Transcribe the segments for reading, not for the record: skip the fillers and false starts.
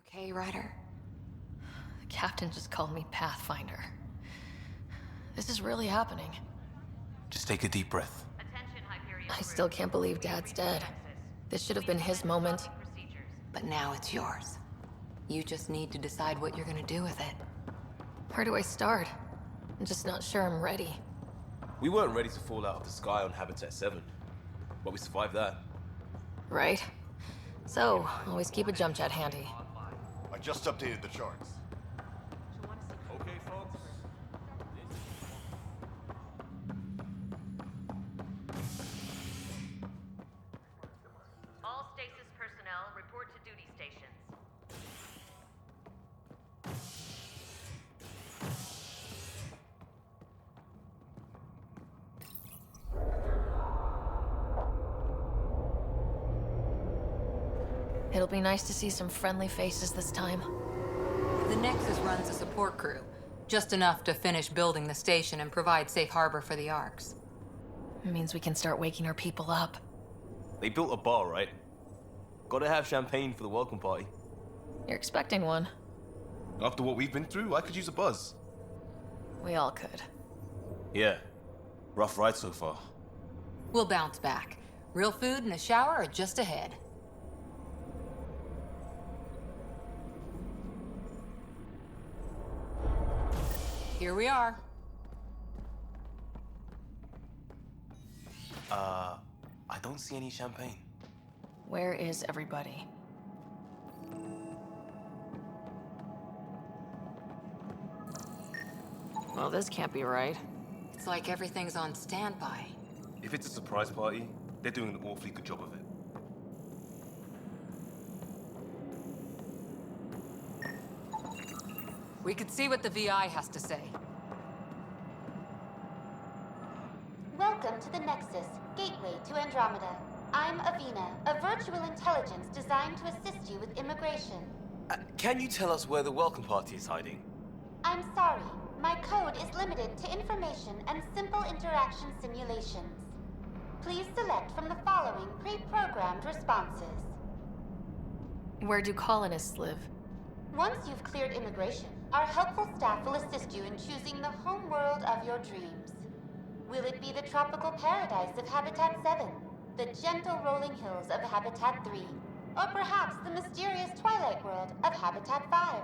Okay, Ryder? The captain just called me Pathfinder. This is really happening. Just take a deep breath. I still can't believe Dad's dead. This should have been his moment. But now it's yours. You just need to decide what you're gonna do with it. Where do I start? I'm just not sure I'm ready. We weren't ready to fall out of the sky on Habitat 7, but we survived that. Right? So, always keep a jump jet handy. I just updated the charts. Okay, folks. All stasis personnel report to duty stations. It'll be nice to see some friendly faces this time. The Nexus runs a support crew, just enough to finish building the station and provide safe harbor for the Arks. It means we can start waking our people up. They built a bar, right? Gotta have champagne for the welcome party. You're expecting one. After what we've been through, I could use a buzz. We all could. Yeah. Rough ride so far. We'll bounce back. Real food and a shower are just ahead. Here we are. I don't see any champagne. Where is everybody? Well, this can't be right. It's like everything's on standby. If it's a surprise party, they're doing an awfully good job of it. We could see what the VI has to say. Welcome to the Nexus, gateway to Andromeda. I'm Avina, a virtual intelligence designed to assist you with immigration. Can you tell us where the welcome party is hiding? I'm sorry, my code is limited to information and simple interaction simulations. Please select from the following pre-programmed responses. Where do colonists live? Once you've cleared immigration, our helpful staff will assist you in choosing the home world of your dreams. Will it be the tropical paradise of Habitat 7, the gentle rolling hills of Habitat 3, or perhaps the mysterious twilight world of Habitat 5?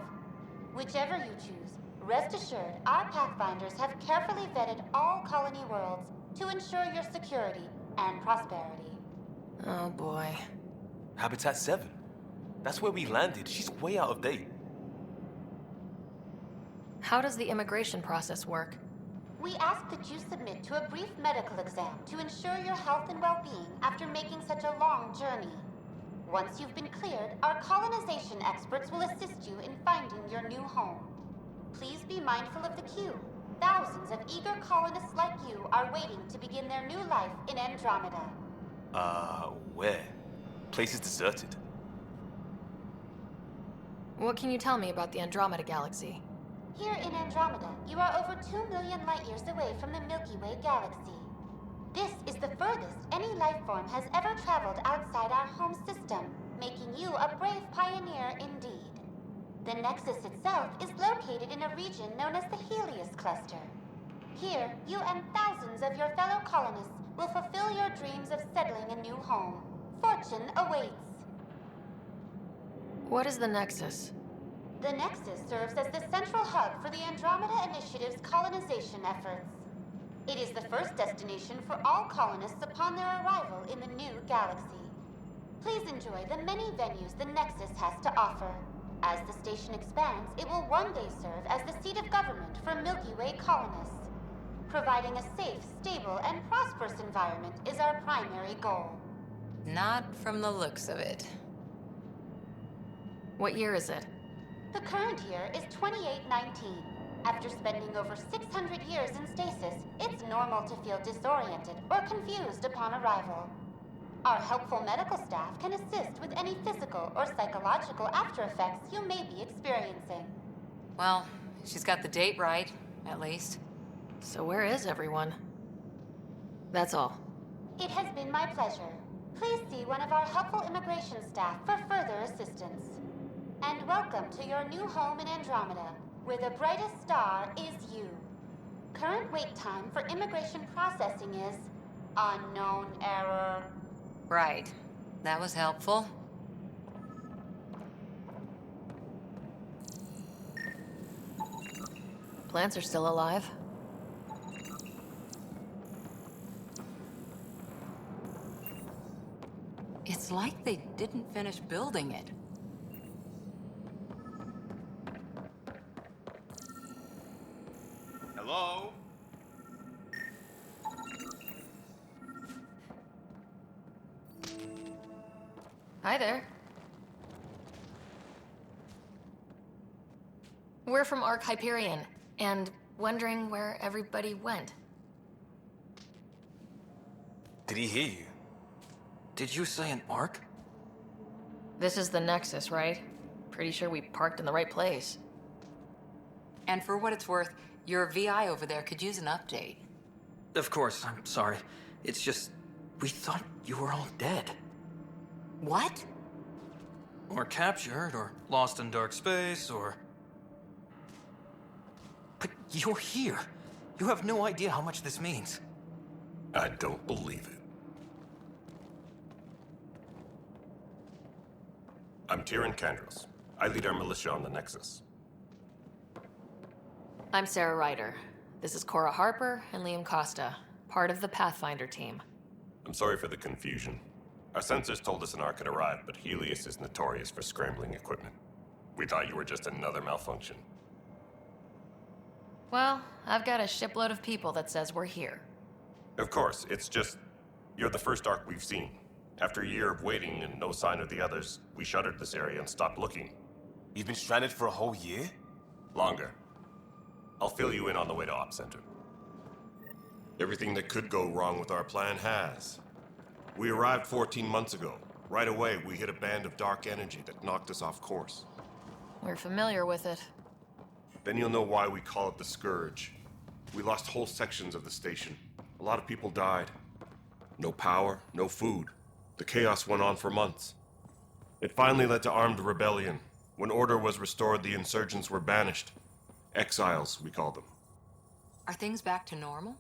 Whichever you choose, rest assured our Pathfinders have carefully vetted all colony worlds to ensure your security and prosperity. Oh boy. Habitat 7. That's where we landed. She's way out of date. How does the immigration process work? We ask that you submit to a brief medical exam to ensure your health and well-being after making such a long journey. Once you've been cleared, our colonization experts will assist you in finding your new home. Please be mindful of the queue. Thousands of eager colonists like you are waiting to begin their new life in Andromeda. Where? Place is deserted. What can you tell me about the Andromeda galaxy? Here in Andromeda, you are over 2 million light-years away from the Milky Way galaxy. This is the furthest any life form has ever traveled outside our home system, making you a brave pioneer indeed. The Nexus itself is located in a region known as the Helios Cluster. Here, you and thousands of your fellow colonists will fulfill your dreams of settling a new home. Fortune awaits. What is the Nexus? The Nexus serves as the central hub for the Andromeda Initiative's colonization efforts. It is the first destination for all colonists upon their arrival in the new galaxy. Please enjoy the many venues the Nexus has to offer. As the station expands, it will one day serve as the seat of government for Milky Way colonists. Providing a safe, stable, and prosperous environment is our primary goal. Not from the looks of it. What year is it? The current year is 2819. After spending over 600 years in stasis, it's normal to feel disoriented or confused upon arrival. Our helpful medical staff can assist with any physical or psychological after effects you may be experiencing. Well, she's got the date right, at least. So where is everyone? That's all. It has been my pleasure. Please see one of our helpful immigration staff for further assistance. and welcome to your new home in Andromeda, where the brightest star is you. Current wait time for immigration processing is unknown error. Right. That was helpful. Plants are still alive. It's like they didn't finish building it. Hello? Hi there. We're from Ark Hyperion, and wondering where everybody went. Did he hear you? Did you say an arc? This is the Nexus, right? Pretty sure we parked in the right place. And for what it's worth, your VI over there could use an update. Of course, I'm sorry. It's just, we thought you were all dead. What? Or captured, or lost in dark space, or... But you're here. You have no idea how much this means. I don't believe it. I'm Tyrion Kandros. I lead our militia on the Nexus. I'm Sara Ryder. This is Cora Harper and Liam Costa, part of the Pathfinder team. I'm sorry for the confusion. Our sensors told us an arc had arrived, but Helios is notorious for scrambling equipment. We thought you were just another malfunction. Well, I've got a shipload of people that says we're here. Of course, it's just... you're the first arc we've seen. After a year of waiting and no sign of the others, we shuttered this area and stopped looking. You've been stranded for a whole year? Longer. I'll fill you in on the way to Op Center. Everything that could go wrong with our plan has. We arrived 14 months ago. Right away, we hit a band of dark energy that knocked us off course. We're familiar with it. Then you'll know why we call it the Scourge. We lost whole sections of the station. A lot of people died. No power, no food. The chaos went on for months. It finally led to armed rebellion. When order was restored, the insurgents were banished. Exiles, we call them. Are things back to normal?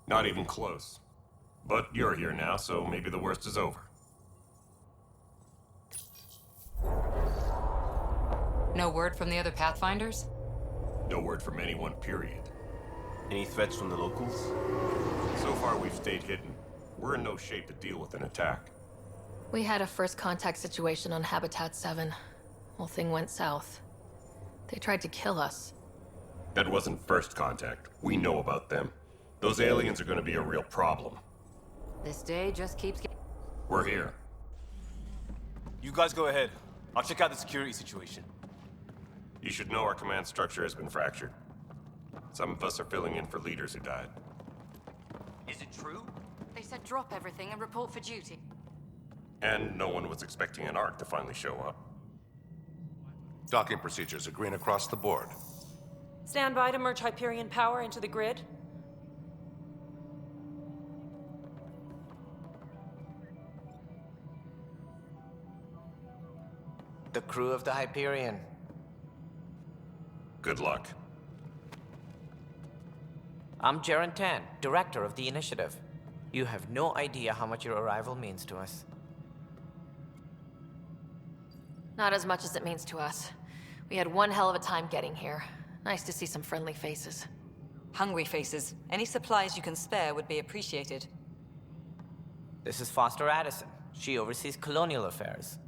Not even close. But you're here now, so maybe the worst is over. No word from the other Pathfinders? No word from anyone, period. Any threats from the locals? So far, we've stayed hidden. We're in no shape to deal with an attack. We had a first contact situation on Habitat 7. Whole thing went south. They tried to kill us. That wasn't first contact. We know about them. Those aliens are gonna be a real problem. This day just keeps getting... We're here. You guys go ahead. I'll check out the security situation. You should know our command structure has been fractured. Some of us are filling in for leaders who died. Is it true? They said drop everything and report for duty. And no one was expecting an arc to finally show up. Docking procedures are green across the board. Stand by to merge Hyperion power into the grid. The crew of the Hyperion. Good luck. I'm Jaren Tan, director of the initiative. You have no idea how much your arrival means to us. Not as much as it means to us. We had one hell of a time getting here. Nice to see some friendly faces. Hungry faces. Any supplies you can spare would be appreciated. This is Foster Addison. She oversees colonial affairs.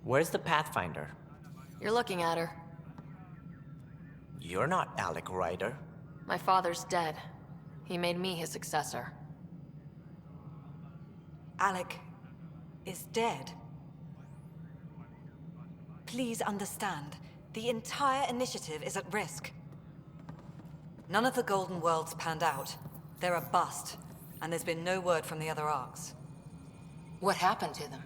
Where's the Pathfinder? You're looking at her. You're not Alec Ryder. My father's dead. He made me his successor. Alec is dead. Please understand, the entire initiative is at risk. None of the Golden Worlds panned out. They're a bust, and there's been no word from the other arcs. What happened to them?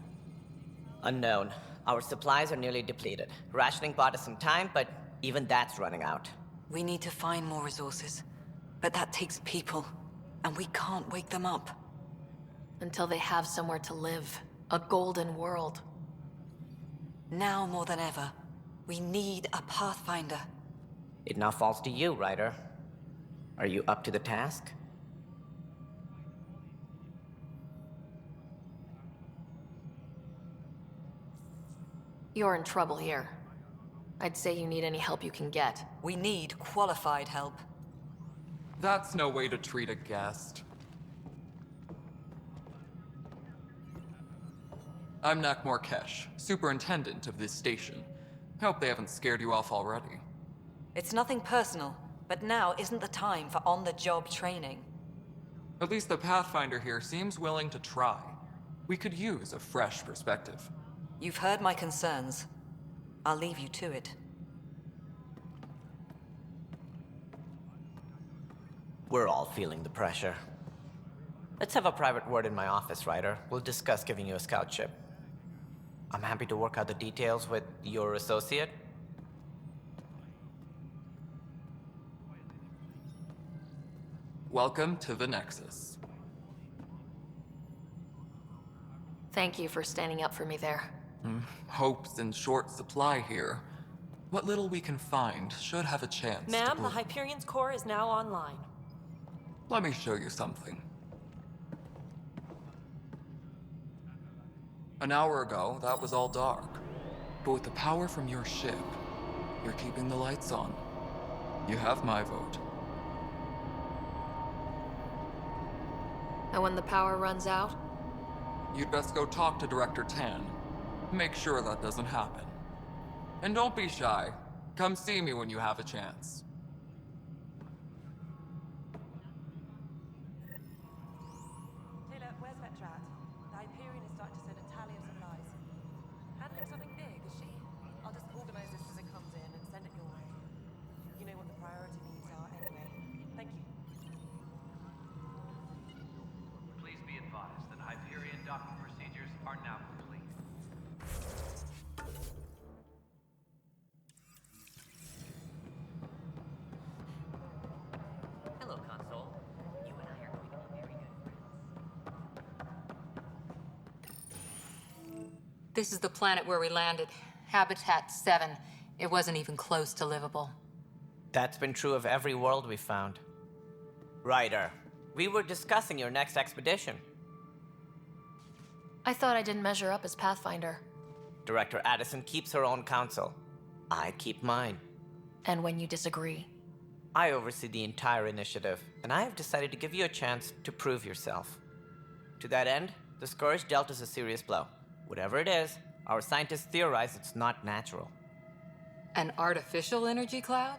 Unknown. Our supplies are nearly depleted. Rationing bought us some time, but even that's running out. We need to find more resources, but that takes people, and we can't wake them up. Until they have somewhere to live. A golden world. Now more than ever, we need a Pathfinder. It now falls to you, Ryder. Are you up to the task? You're in trouble here. I'd say you need any help you can get. We need qualified help. That's no way to treat a guest. I'm Nak Morkesh, superintendent of this station. Hope they haven't scared you off already. It's nothing personal, but now isn't the time for on-the-job training. At least the Pathfinder here seems willing to try. We could use a fresh perspective. You've heard my concerns. I'll leave you to it. We're all feeling the pressure. Let's have a private word in my office, Ryder. We'll discuss giving you a scout ship. I'm happy to work out the details with your associate. Welcome to the Nexus. Thank you for standing up for me there. Hope's in short supply here. What little we can find should have a chance. Ma'am, the Hyperion's core is now online. Let me show you something. An hour ago, that was all dark. But with the power from your ship, you're keeping the lights on. You have my vote. And when the power runs out? You'd best go talk to Director Tan. Make sure that doesn't happen. And don't be shy. Come see me when you have a chance. Taylor, where's Vetrat? The Hyperion is starting to send a tally of supplies. Handling something big, is she? I'll just organize this as it comes in and send it your way. You know what the priority needs are anyway. Thank you. Please be advised that Hyperion docking procedures are now complete. Hello, Console. You and I are going to be very good friends. This is the planet where we landed. Habitat 7. It wasn't even close to livable. That's been true of every world we found. Ryder, we were discussing your next expedition. I thought I didn't measure up as Pathfinder. Director Addison keeps her own counsel. I keep mine. And when you disagree? I oversee the entire initiative, and I have decided to give you a chance to prove yourself. To that end, the Scourge dealt us a serious blow. Whatever it is, our scientists theorize it's not natural. An artificial energy cloud?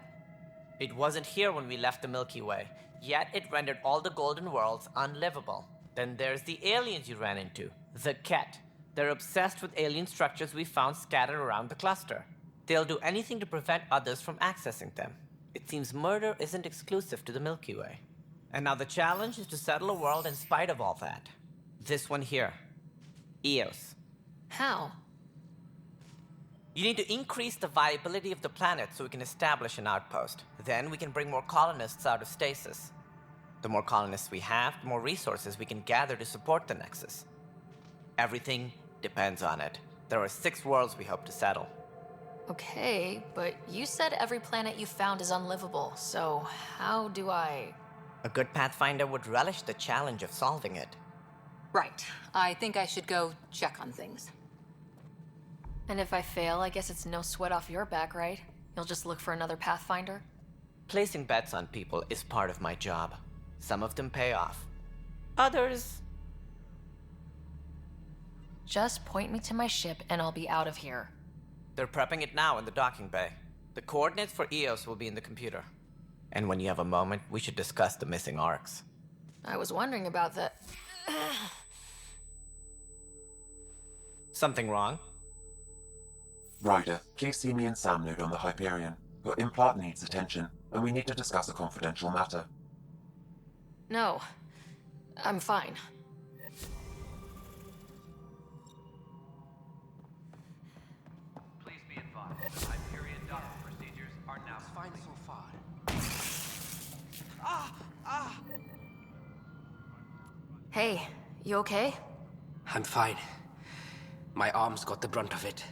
It wasn't here when we left the Milky Way, yet it rendered all the golden worlds unlivable. Then there's the aliens you ran into, the Ket. They're obsessed with alien structures we found scattered around the cluster. They'll do anything to prevent others from accessing them. It seems murder isn't exclusive to the Milky Way. And now the challenge is to settle a world in spite of all that. This one here. Eos. How? You need to increase the viability of the planet so we can establish an outpost. Then we can bring more colonists out of stasis. The more colonists we have, the more resources we can gather to support the Nexus. Everything depends on it. There are 6 worlds we hope to settle. Okay, but you said every planet you found is unlivable, so how do I... A good Pathfinder would relish the challenge of solving it. Right. I think I should go check on things. And if I fail, I guess it's no sweat off your back, right? You'll just look for another Pathfinder? Placing bets on people is part of my job. Some of them pay off. Others... Just point me to my ship and I'll be out of here. They're prepping it now in the docking bay. The coordinates for Eos will be in the computer. And when you have a moment, we should discuss the missing arcs. I was wondering about that. Something wrong? Ryder, please see me and Sam Node on the Hyperion. Your implant needs attention, and we need to discuss a confidential matter. No. I'm fine. Please be advised that Hyperion docking procedures are now Fine so far. Hey, you okay? I'm fine. My arms got the brunt of it.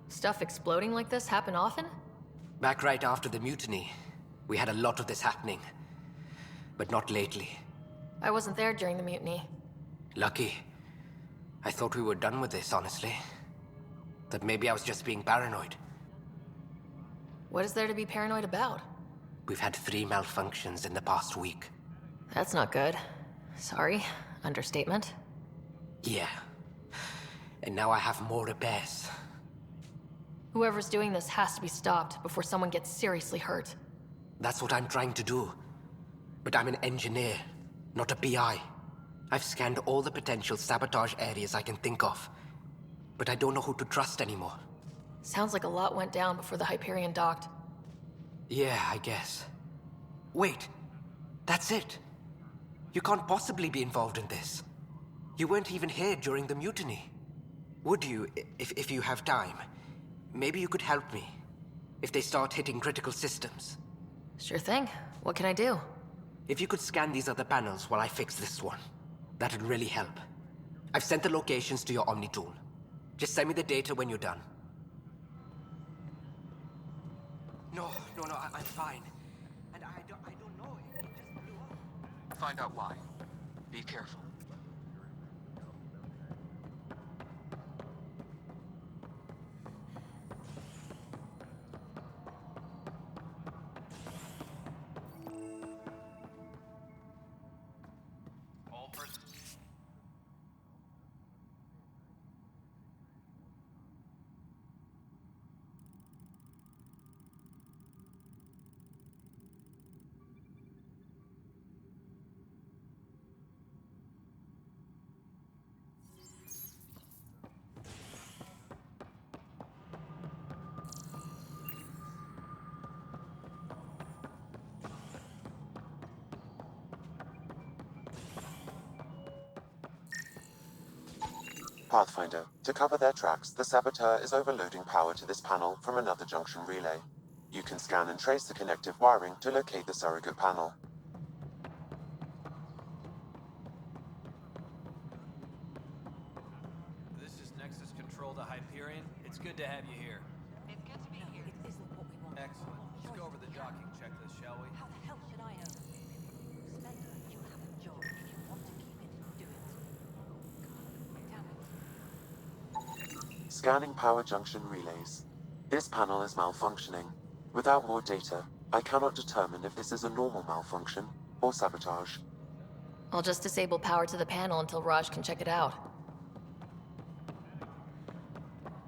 Stuff exploding like this happen often? Back right after the mutiny, we had a lot of this happening. But not lately. I wasn't there during the mutiny. Lucky. I thought we were done with this, honestly. That maybe I was just being paranoid. What is there to be paranoid about? We've had 3 malfunctions in the past week. That's not good. Sorry. Understatement. Yeah. And now I have more repairs. Whoever's doing this has to be stopped before someone gets seriously hurt. That's what I'm trying to do. But I'm an engineer, not a PI. I've scanned all the potential sabotage areas I can think of. But I don't know who to trust anymore. Sounds like a lot went down before the Hyperion docked. Yeah, I guess. Wait. That's it. You can't possibly be involved in this. You weren't even here during the mutiny. Would you, if you have time? Maybe you could help me. If they start hitting critical systems. Sure thing. What can I do? If you could scan these other panels while I fix this one, that'd really help. I've sent the locations to your Omni tool. Just send me the data when you're done. No, I'm fine. And I don't know. It just blew up. Find out why. Be careful. All persons. Pathfinder, to cover their tracks, the saboteur is overloading power to this panel from another junction relay. You can scan and trace the connective wiring to locate the surrogate panel. This is Nexus Control to Hyperion. It's good to have you here. It's good to be here. It isn't what we want. Excellent. Let's go over the docking checklist, shall we? How the hell should I know? Spender, you have a job. If you want to keep it, do it. Damn it. Scanning power junction relays. This panel is malfunctioning. Without more data, I cannot determine if this is a normal malfunction or sabotage. I'll just disable power to the panel until Raj can check it out.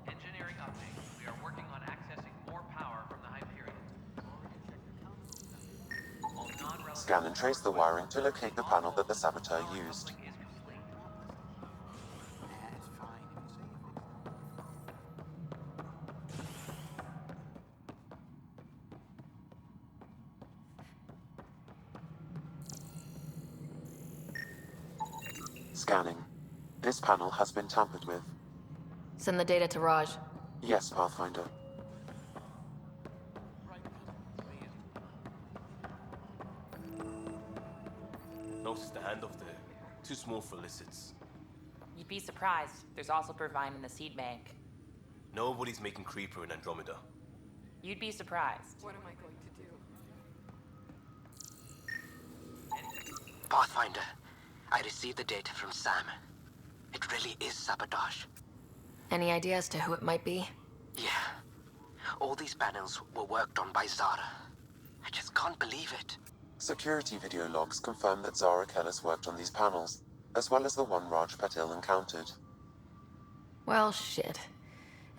Engineering update. We are working on accessing more power from the Hyperion. All non-relevant Scan and trace the wiring to locate the panel that the saboteur used. is complete. Scanning. This panel has been tampered with. Send the data to Raj. Yes, Pathfinder. Notice the handoff there. Too small for lizards. You'd be surprised. There's also Purvine in the seed bank. Nobody's making Creeper in Andromeda. You'd be surprised. What am I going to do? Pathfinder, I received the data from Sam. It really is sabotage. Any idea as to who it might be? Yeah. All these panels were worked on by Zara. I just can't believe it. Security video logs confirm that Zara Kellis worked on these panels, as well as the one Raj Patil encountered. Well, shit.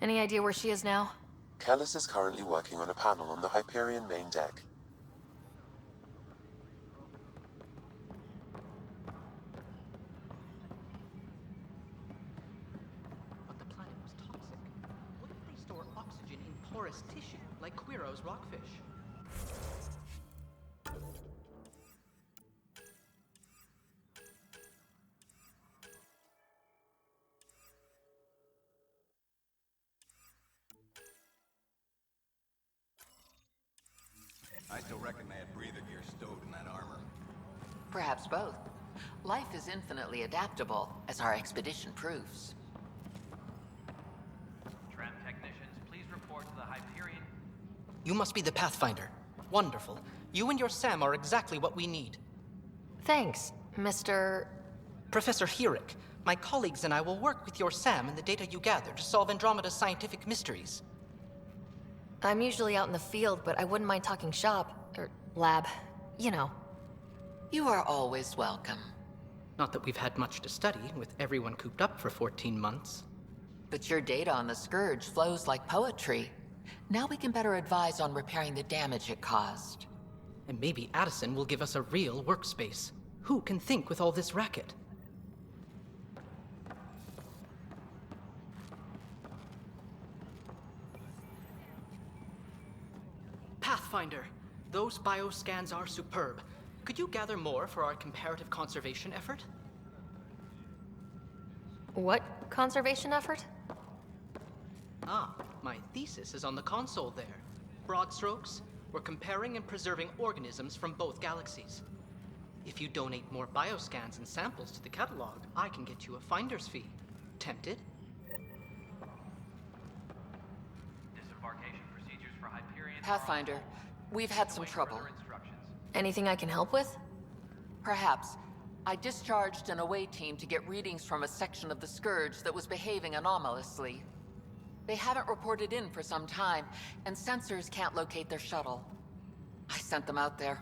Any idea where she is now? Kellis is currently working on a panel on the Hyperion main deck. But the planet was toxic. What if they store oxygen in porous tissue, like Quiro's rockfish? I still reckon they had breather gear stowed in that armor. Perhaps both. Life is infinitely adaptable, as our expedition proves. Tram technicians, please You must be the Pathfinder. Wonderful. You and your Sam are exactly what we need. Thanks, Mr. Professor Herrick, my colleagues and I will work with your Sam and the data you gather to solve Andromeda's scientific mysteries. I'm usually out in the field, but I wouldn't mind talking shop, or lab, you know. You are always welcome. Not that we've had much to study, with everyone cooped up for 14 months. But your data on the Scourge flows like poetry. Now we can better advise on repairing the damage it caused. And maybe Addison will give us a real workspace. Who can think with all this racket? Pathfinder, those bioscans are superb. Could you gather more for our comparative conservation effort? What conservation effort? Ah, my thesis is on the console there. Broad strokes, we're comparing and preserving organisms from both galaxies. If you donate more bioscans and samples to the catalog, I can get you a finder's fee. Tempted? Disembarkation procedures for Hyperion. Pathfinder, we've had some trouble. Anything I can help with? Perhaps. I discharged an away team to get readings from a section of the Scourge that was behaving anomalously. They haven't reported in for some time, and sensors can't locate their shuttle. I sent them out there.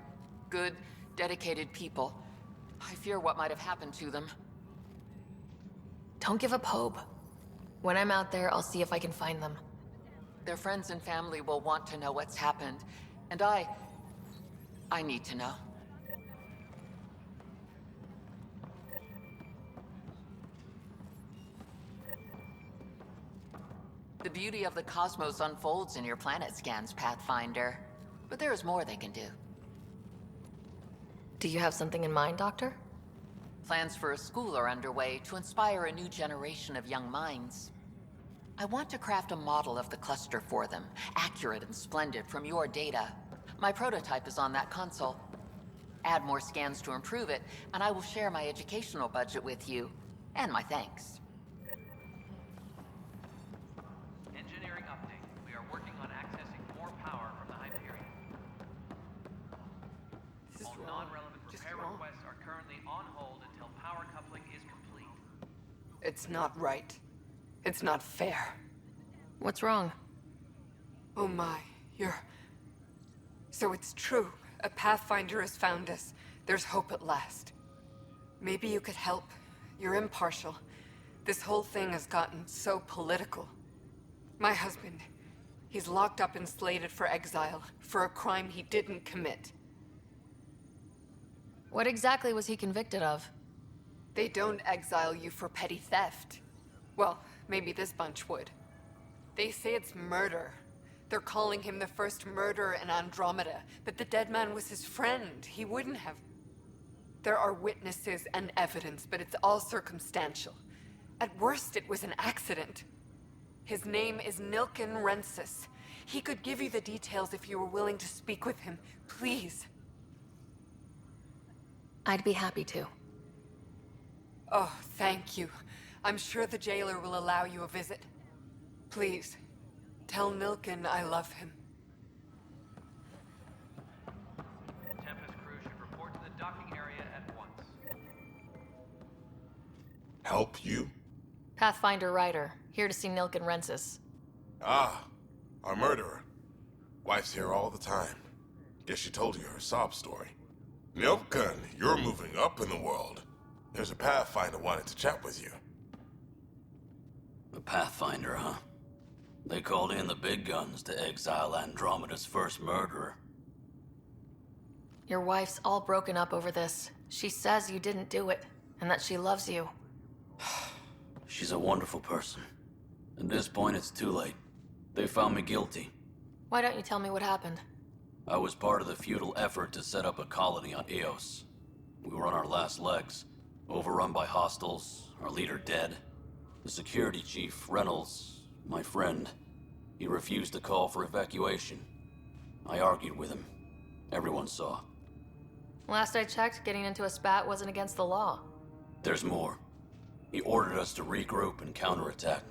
Good, dedicated people. I fear what might have happened to them. Don't give up hope. When I'm out there, I'll see if I can find them. Their friends and family will want to know what's happened, and I need to know. The beauty of the cosmos unfolds in your planet scans, Pathfinder. But there is more they can do. Do you have something in mind, Doctor? Plans for a school are underway to inspire a new generation of young minds. I want to craft a model of the cluster for them, accurate and splendid from your data. My prototype is on that console. Add more scans to improve it, and I will share my educational budget with you, and my thanks. Engineering update. We are working on accessing more power from the Hyperion. All non-relevant repair requests are currently on hold until power coupling is complete. It's not right. It's not fair. What's wrong? Oh my, So it's true. A Pathfinder has found us. There's hope at last. Maybe you could help. You're impartial. This whole thing has gotten so political. My husband, he's locked up and slated for exile for a crime he didn't commit. What exactly was he convicted of? They don't exile you for petty theft. Well, maybe this bunch would. They say it's murder. They're calling him the first murderer in Andromeda, but the dead man was his friend. He wouldn't have. There are witnesses and evidence, but it's all circumstantial. At worst, it was an accident. His name is Nilken Rensis. He could give you the details if you were willing to speak with him. Please. I'd be happy to. Oh, thank you. I'm sure the jailer will allow you a visit. Please, tell Nilken I love him. Tempest crew should report to the docking area at once. Help you? Pathfinder Ryder, here to see Nilken Rensis. Ah, our murderer. Wife's here all the time. Guess she told you her sob story. Nilken, you're moving up in the world. There's a Pathfinder wanting to chat with you. A Pathfinder, huh? They called in the big guns to exile Andromeda's first murderer. Your wife's all broken up over this. She says you didn't do it, and that she loves you. She's a wonderful person. At this point, it's too late. They found me guilty. Why don't you tell me what happened? I was part of the futile effort to set up a colony on Eos. We were on our last legs, overrun by hostiles, our leader dead. The security chief, Reynolds, my friend, he refused to call for evacuation. I argued with him. Everyone saw. Last I checked, getting into a spat wasn't against the law. There's more. He ordered us to regroup and counterattack.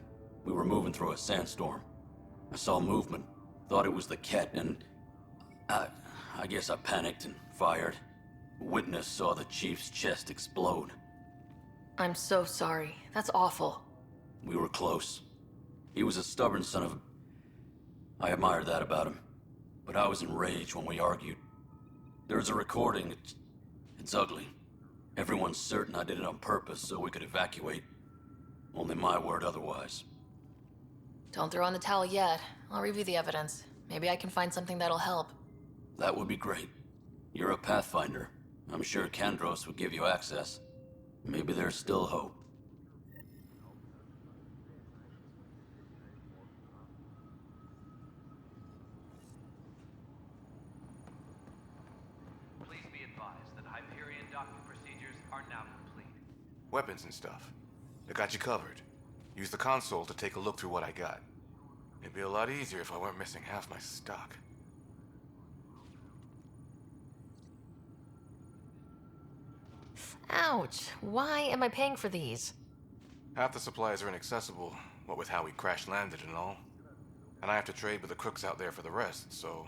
We were moving through a sandstorm. I saw movement, Thought it was the Ket, and I guess I panicked and fired. Witness saw the Chief's chest explode. I'm so sorry. That's awful. We were close. He was a stubborn son of a... I admired that about him. But I was enraged when we argued. There's a recording. It's ugly. Everyone's certain I did it on purpose so we could evacuate. Only my word otherwise. Don't throw in the towel yet. I'll review the evidence. Maybe I can find something that'll help. That would be great. You're a Pathfinder. I'm sure Kandros would give you access. Maybe there's still hope. Please be advised that Hyperion docking procedures are now complete. Weapons and stuff. I got you covered. Use the console to take a look through what I got. It'd be a lot easier if I weren't missing half my stock. Ouch. Why am I paying for these? Half the supplies are inaccessible, what with how we crash-landed and all. And I have to trade with the crooks out there for the rest, so...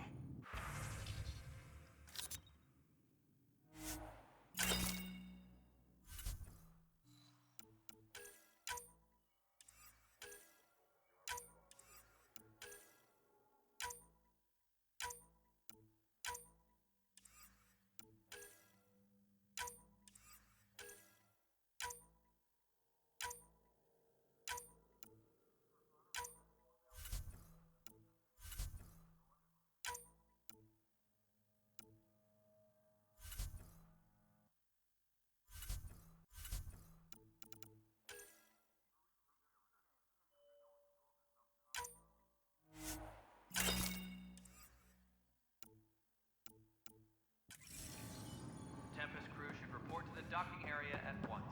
Tempest crew should report to the docking area at once.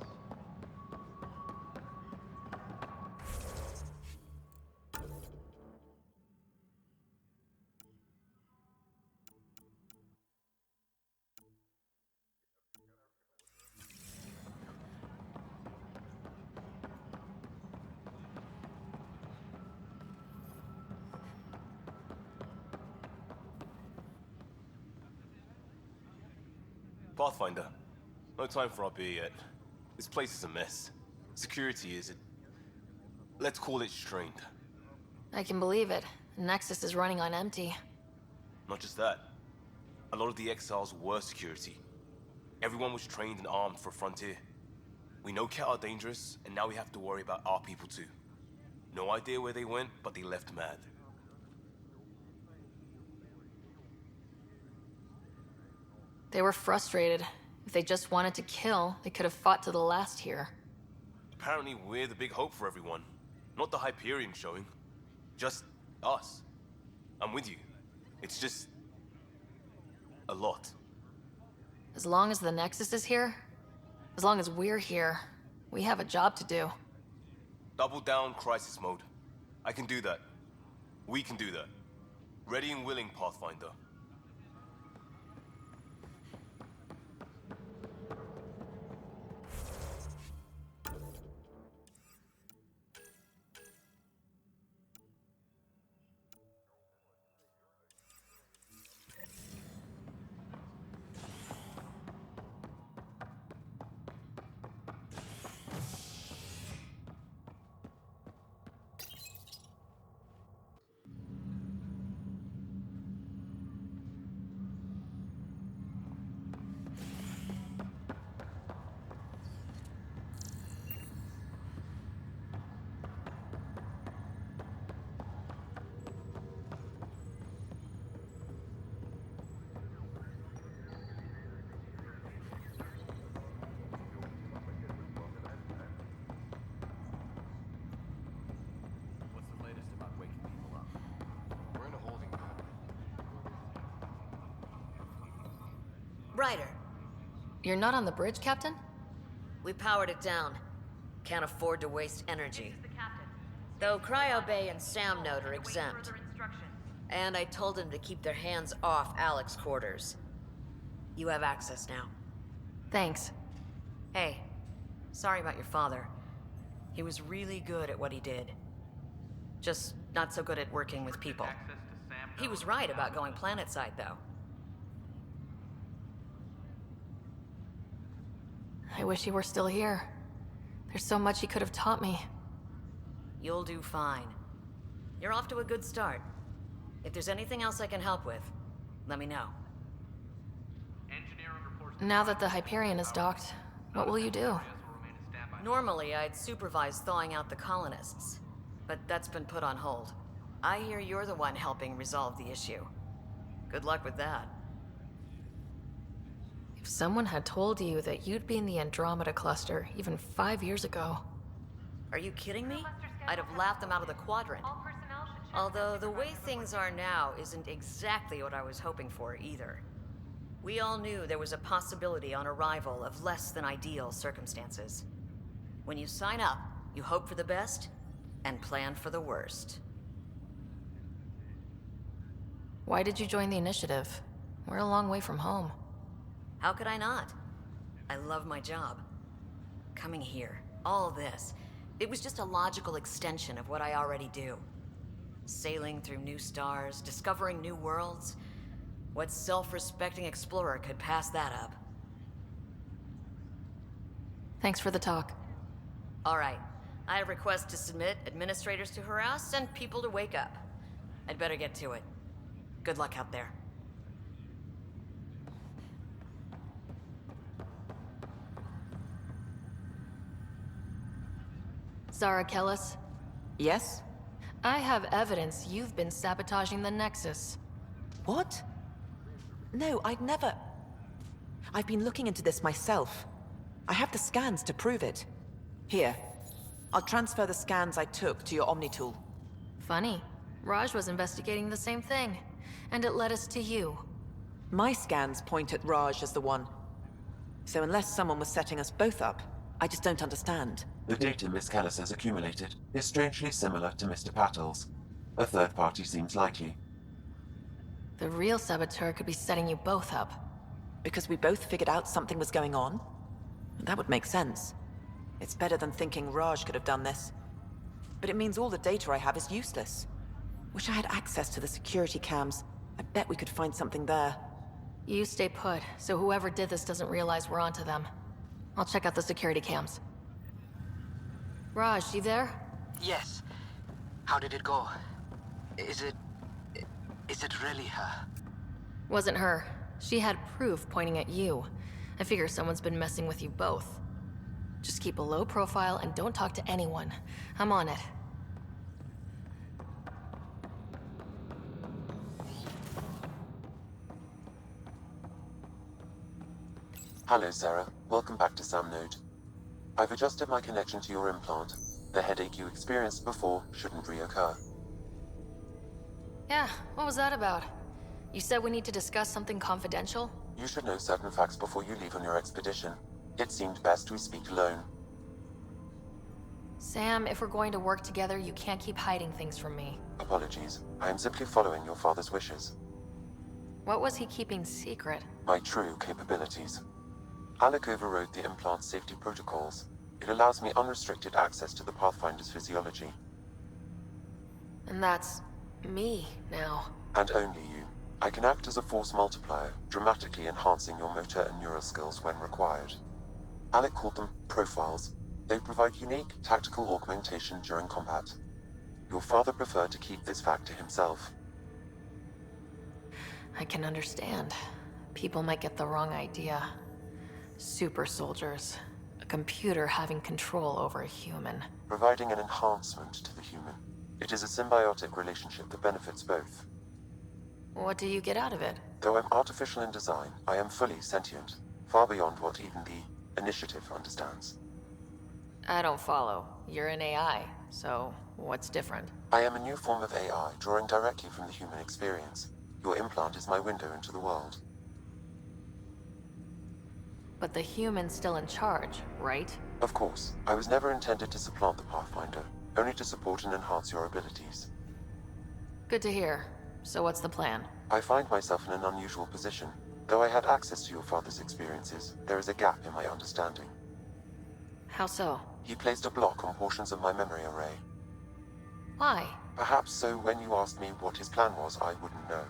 Pathfinder, no time for our beer yet. This place is a mess. Security is... let's call it strained. I can believe it. Nexus is running on empty. Not just that. A lot of the exiles were security. Everyone was trained and armed for Frontier. We know Ket are dangerous, and now we have to worry about our people too. No idea where they went, but they left mad. They were frustrated. If they just wanted to kill, they could have fought to the last here. Apparently we're the big hope for everyone. Not the Hyperion showing. Just us. I'm with you. It's just... a lot. As long as the Nexus is here, as long as we're here, we have a job to do. Double down crisis mode. I can do that. We can do that. Ready and willing, Pathfinder. Ryder. You're not on the bridge, Captain? We powered it down. Can't afford to waste energy. Though Cryo Bay and Sam Note are exempt. And I told them to keep their hands off Alec's quarters. You have access now. Thanks. Hey, sorry about your father. He was really good at what he did. Just not so good at working with people. He was right about going planetside, though. I wish he were still here. There's so much he could have taught me. You'll do fine. You're off to a good start. If there's anything else I can help with, let me know. Now that the Hyperion is docked, what will you do? Normally, I'd supervise thawing out the colonists, but that's been put on hold. I hear you're the one helping resolve the issue. Good luck with that. If someone had told you that you'd be in the Andromeda cluster even 5 years ago... Are you kidding me? I'd have laughed them out of the quadrant. Although the way things are now isn't exactly what I was hoping for either. We all knew there was a possibility on arrival of less than ideal circumstances. When you sign up, you hope for the best and plan for the worst. Why did you join the initiative? We're a long way from home. How could I not? I love my job. Coming here, all this, it was just a logical extension of what I already do. Sailing through new stars, discovering new worlds. What self-respecting explorer could pass that up? Thanks for the talk. All right. I have requests to submit, administrators to harass, and people to wake up. I'd better get to it. Good luck out there. Zara Kellis? Yes? I have evidence you've been sabotaging the Nexus. What? No, I'd never... I've been looking into this myself. I have the scans to prove it. Here. I'll transfer the scans I took to your Omni tool. Funny. Raj was investigating the same thing, and it led us to you. My scans point at Raj as the one. So unless someone was setting us both up, I just don't understand. The data Miss Callis has accumulated is strangely similar to Mr. Patel's. A third party seems likely. The real saboteur could be setting you both up. Because we both figured out something was going on? That would make sense. It's better than thinking Raj could have done this. But it means all the data I have is useless. Wish I had access to the security cams. I bet we could find something there. You stay put, so whoever did this doesn't realize we're onto them. I'll check out the security cams. Raj, you there? Yes. How did it go? Is it really her? Wasn't her. She had proof pointing at you. I figure someone's been messing with you both. Just keep a low profile and don't talk to anyone. I'm on it. Hello, Sarah. Welcome back to Sam Node. I've adjusted my connection to your implant. The headache you experienced before shouldn't reoccur. Yeah, what was that about? You said we need to discuss something confidential? You should know certain facts before you leave on your expedition. It seemed best we speak alone. Sam, if we're going to work together, you can't keep hiding things from me. Apologies. I am simply following your father's wishes. What was he keeping secret? My true capabilities. Alec overrode the implant's safety protocols. It allows me unrestricted access to the Pathfinder's physiology. And that's... me, now. And only you. I can act as a force multiplier, dramatically enhancing your motor and neural skills when required. Alec called them profiles. They provide unique tactical augmentation during combat. Your father preferred to keep this fact to himself. I can understand. People might get the wrong idea. Super soldiers. A computer having control over a human. Providing an enhancement to the human. It is a symbiotic relationship that benefits both. What do you get out of it? Though I'm artificial in design, I am fully sentient. Far beyond what even the Initiative understands. I don't follow. You're an AI, so what's different? I am a new form of AI, drawing directly from the human experience. Your implant is my window into the world. But the human's still in charge, right? Of course. I was never intended to supplant the Pathfinder, only to support and enhance your abilities. Good to hear. So what's the plan? I find myself in an unusual position. Though I had access to your father's experiences, there is a gap in my understanding. How so? He placed a block on portions of my memory array. Why? Perhaps so when you asked me what his plan was, I wouldn't know.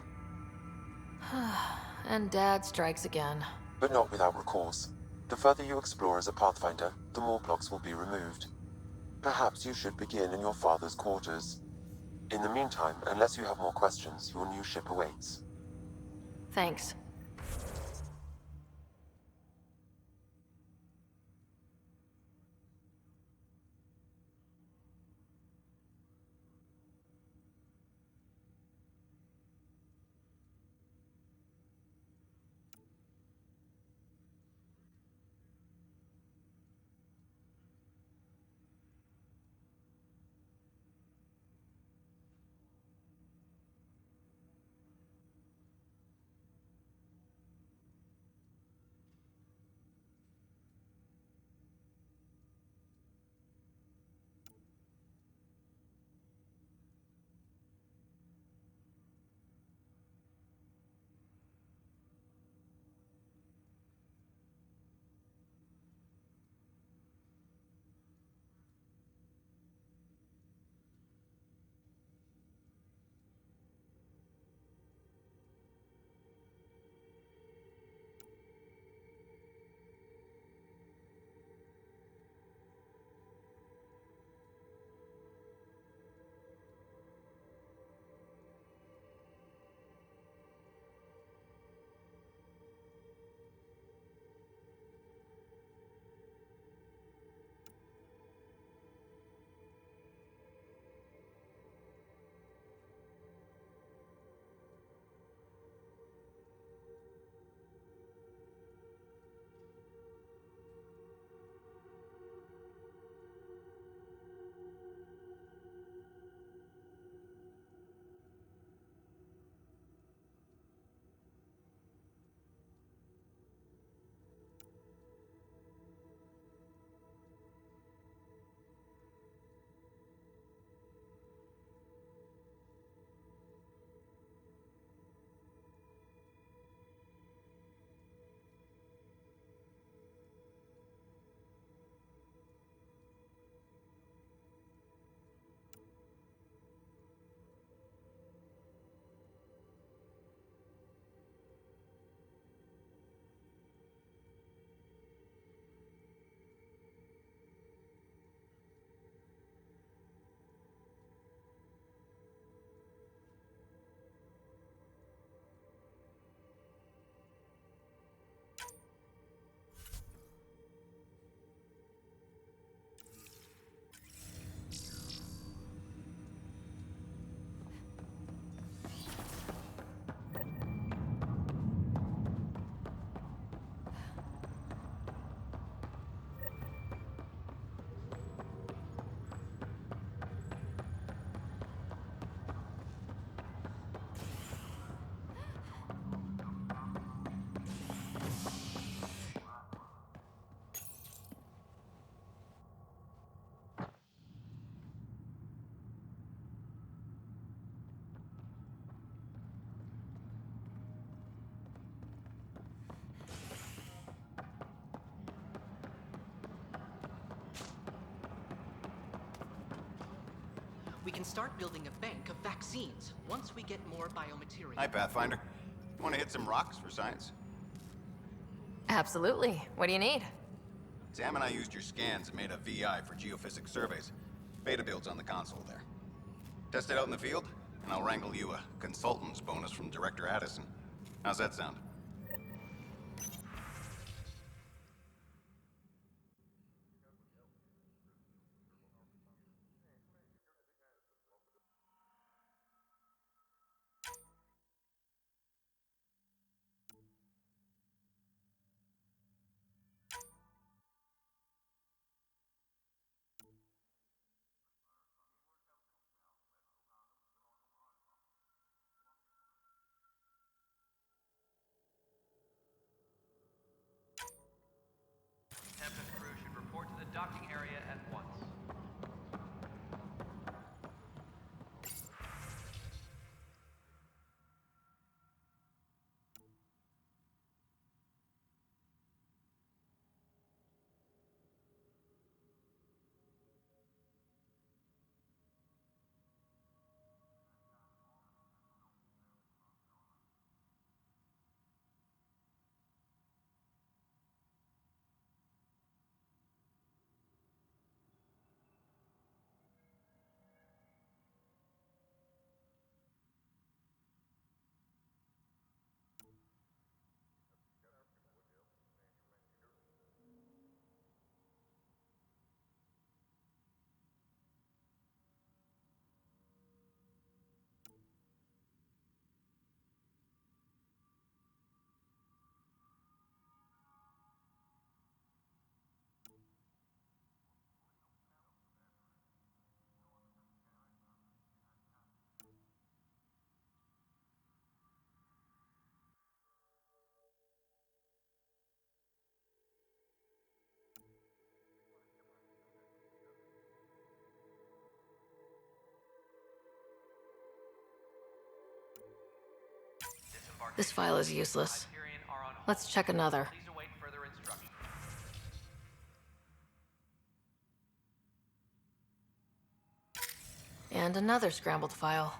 And Dad strikes again. But not without recourse. The further you explore as a Pathfinder, the more blocks will be removed. Perhaps you should begin in your father's quarters. In the meantime, unless you have more questions, your new ship awaits. Thanks. We can start building a bank of vaccines once we get more biomaterial. Hi, Pathfinder. Want to hit some rocks for science? Absolutely. What do you need? Sam and I used your scans and made a VI for geophysics surveys. Beta builds on the console there. Test it out in the field, and I'll wrangle you a consultant's bonus from Director Addison. How's that sound? Captain and crew should report to the docking area at once. This file is useless. Let's check another. And another scrambled file.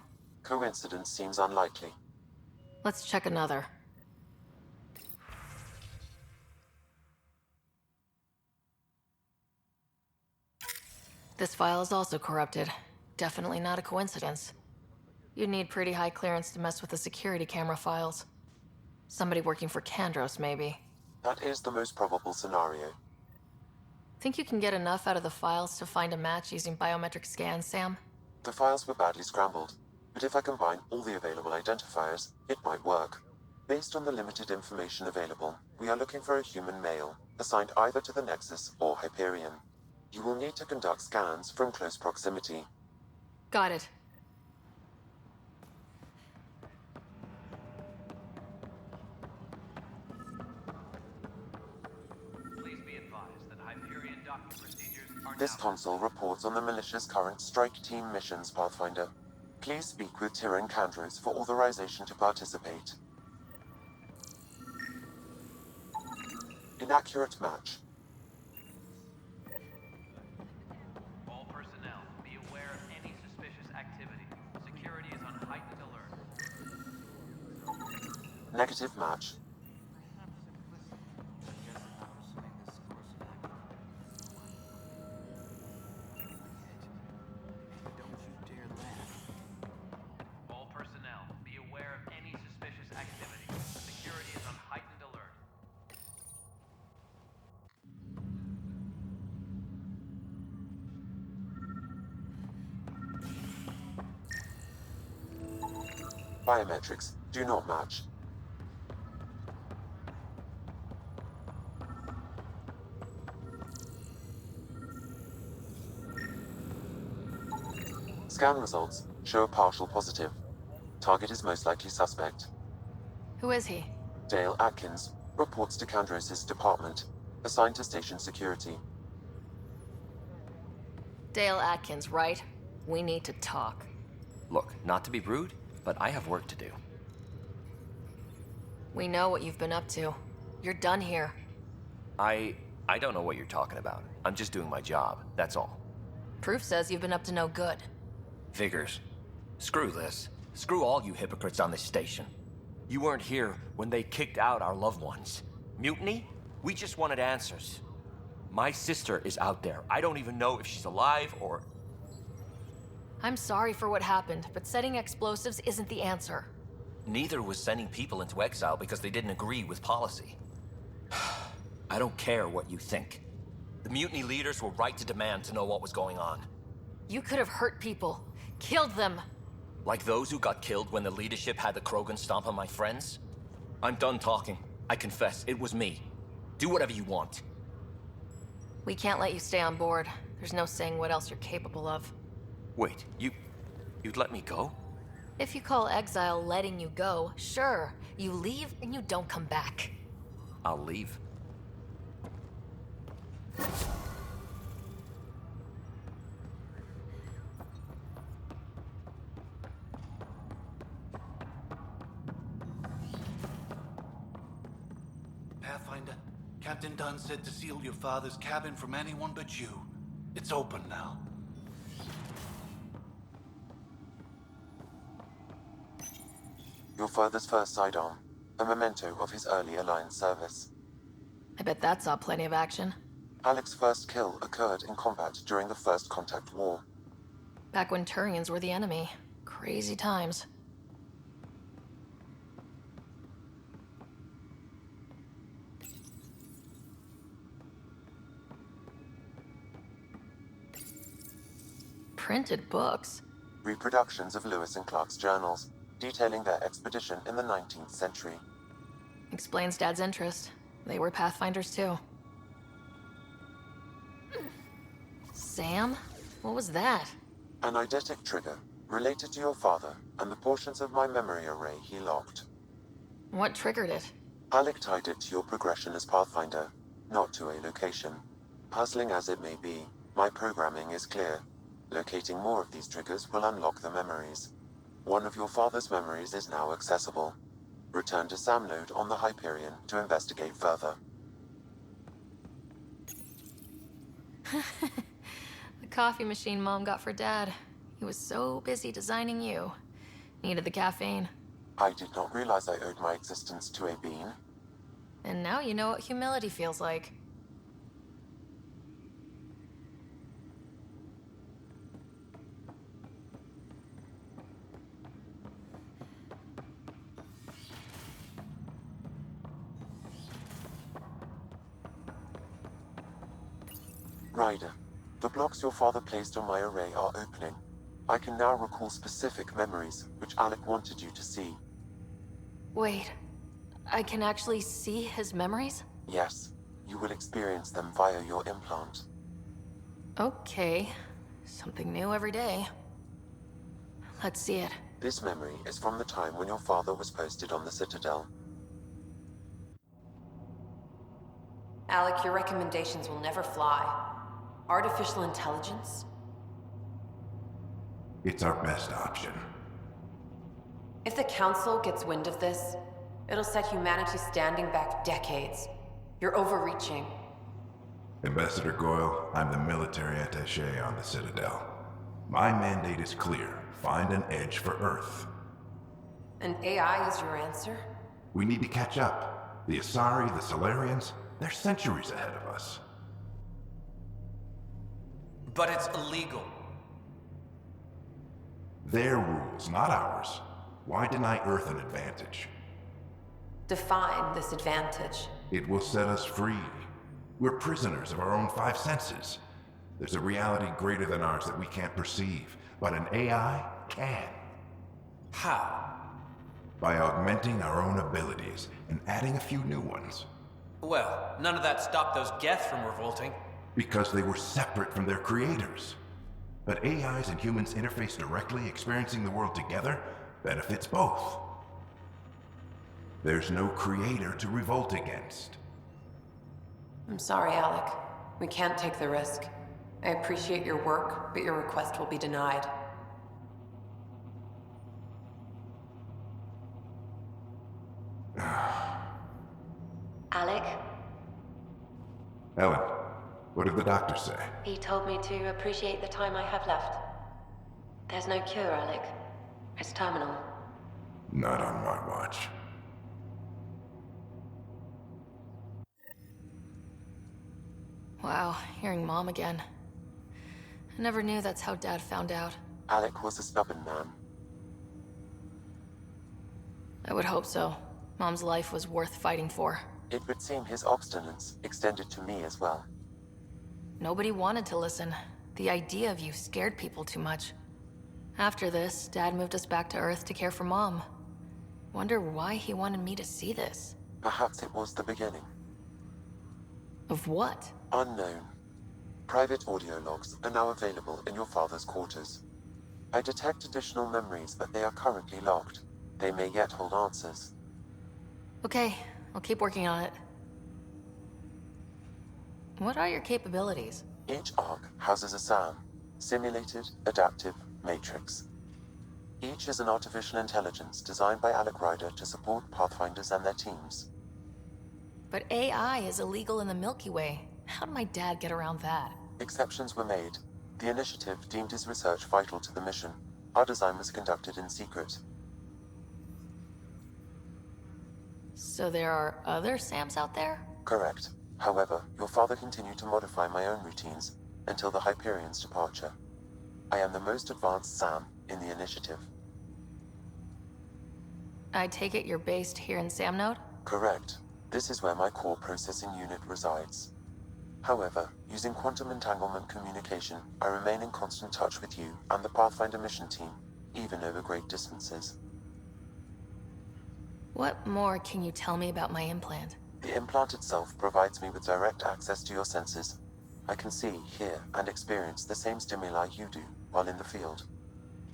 Coincidence seems unlikely. Let's check another. This file is also corrupted. Definitely not a coincidence. You'd need pretty high clearance to mess with the security camera files. Somebody working for Kandros, maybe. That is the most probable scenario. Think you can get enough out of the files to find a match using biometric scans, Sam? The files were badly scrambled, but if I combine all the available identifiers, it might work. Based on the limited information available, we are looking for a human male, assigned either to the Nexus or Hyperion. You will need to conduct scans from close proximity. Got it. This console reports on the militia's current strike team missions, Pathfinder. Please speak with Tyrion Kandros for authorization to participate. Inaccurate match. All personnel, be aware of any suspicious activity. Security is on heightened alert. Negative match. Biometrics do not match. Scan results show a partial positive. Target is most likely suspect. Who is he? Dale Atkins reports to Kandros' department, assigned to station security. Dale Atkins, right? We need to talk. Look, not to be rude, but I have work to do. We know what you've been up to. You're done here. I don't know what you're talking about. I'm just doing my job, that's all. Proof says you've been up to no good. Figures. Screw this. Screw all you hypocrites on this station. You weren't here when they kicked out our loved ones. Mutiny? We just wanted answers. My sister is out there. I don't even know if she's alive or... I'm sorry for what happened, but setting explosives isn't the answer. Neither was sending people into exile because they didn't agree with policy. I don't care what you think. The mutiny leaders were right to demand to know what was going on. You could have hurt people. Killed them. Like those who got killed when the leadership had the Krogan stomp on my friends? I'm done talking. I confess, it was me. Do whatever you want. We can't let you stay on board. There's no saying what else you're capable of. Wait, you'd let me go? If you call exile letting you go, sure. You leave and you don't come back. I'll leave. Pathfinder, Captain Dunn said to seal your father's cabin from anyone but you. It's open now. Your father's first sidearm, a memento of his early Alliance service. I bet that saw plenty of action. Alec's first kill occurred in combat during the First Contact War. Back when Turians were the enemy. Crazy times. Printed books. Reproductions of Lewis and Clark's journals, detailing their expedition in the 19th century. Explains Dad's interest. They were Pathfinders too. Sam? What was that? An eidetic trigger, related to your father and the portions of my memory array he locked. What triggered it? Alec tied it to your progression as Pathfinder, not to a location. Puzzling as it may be, my programming is clear. Locating more of these triggers will unlock the memories. One of your father's memories is now accessible. Return to Sam node on the Hyperion to investigate further. The coffee machine Mom got for Dad. He was so busy designing you. Needed the caffeine. I did not realize I owed my existence to a bean. And now you know what humility feels like. Ryder, the blocks your father placed on my array are opening. I can now recall specific memories, which Alec wanted you to see. Wait, I can actually see his memories? Yes, you will experience them via your implant. Okay, something new every day. Let's see it. This memory is from the time when your father was posted on the Citadel. Alec, your recommendations will never fly. Artificial intelligence? It's our best option. If the Council gets wind of this, it'll set humanity standing back decades. You're overreaching. Ambassador Goyle, I'm the military attaché on the Citadel. My mandate is clear. Find an edge for Earth. And AI is your answer? We need to catch up. The Asari, the Solarians, they're centuries ahead of us. But it's illegal. Their rules, not ours. Why deny Earth an advantage? Define this advantage. It will set us free. We're prisoners of our own five senses. There's a reality greater than ours that we can't perceive, but an AI can. How? By augmenting our own abilities and adding a few new ones. Well, none of that stopped those Geth from revolting. Because they were separate from their creators. But AIs and humans interface directly, experiencing the world together, benefits both. There's no creator to revolt against. I'm sorry, Alec. We can't take the risk. I appreciate your work, but your request will be denied. Alec? Ellen, what did the doctor say? He told me to appreciate the time I have left. There's no cure, Alec. It's terminal. Not on my watch. Wow, hearing Mom again. I never knew that's how Dad found out. Alec was a stubborn man. I would hope so. Mom's life was worth fighting for. It would seem his obstinance extended to me as well. Nobody wanted to listen. The idea of you scared people too much. After this, Dad moved us back to Earth to care for Mom. Wonder why he wanted me to see this. Perhaps it was the beginning. Of what? Unknown. Private audio logs are now available in your father's quarters. I detect additional memories, but they are currently logged. They may yet hold answers. Okay, I'll keep working on it. What are your capabilities? Each arc houses a SAM, Simulated Adaptive Matrix. Each is an artificial intelligence designed by Alec Ryder to support Pathfinders and their teams. But AI is illegal in the Milky Way. How did my dad get around that? Exceptions were made. The initiative deemed his research vital to the mission. Our design was conducted in secret. So there are other SAMs out there? Correct. However, your father continued to modify my own routines until the Hyperion's departure. I am the most advanced SAM in the initiative. I take it you're based here in Sam Node? Correct. This is where my core processing unit resides. However, using quantum entanglement communication, I remain in constant touch with you and the Pathfinder mission team, even over great distances. What more can you tell me about my implant? The implant itself provides me with direct access to your senses. I can see, hear, and experience the same stimuli you do while in the field.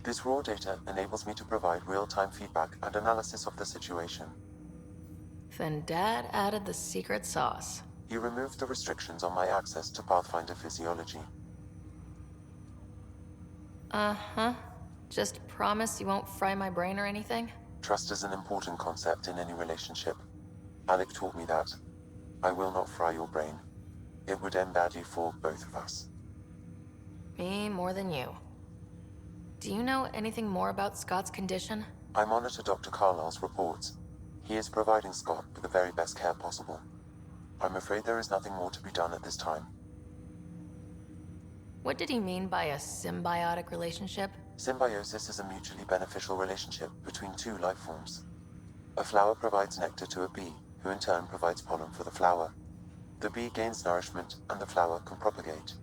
This raw data enables me to provide real-time feedback and analysis of the situation. Then Dad added the secret sauce. He removed the restrictions on my access to Pathfinder physiology. Uh-huh. Just promise you won't fry my brain or anything? Trust is an important concept in any relationship. Alec taught me that. I will not fry your brain. It would end badly for both of us. Me more than you. Do you know anything more about Scott's condition? I monitor Dr. Carlisle's reports. He is providing Scott with the very best care possible. I'm afraid there is nothing more to be done at this time. What did he mean by a symbiotic relationship? Symbiosis is a mutually beneficial relationship between two life forms. A flower provides nectar to a bee, who in turn provides pollen for the flower. The bee gains nourishment, and the flower can propagate.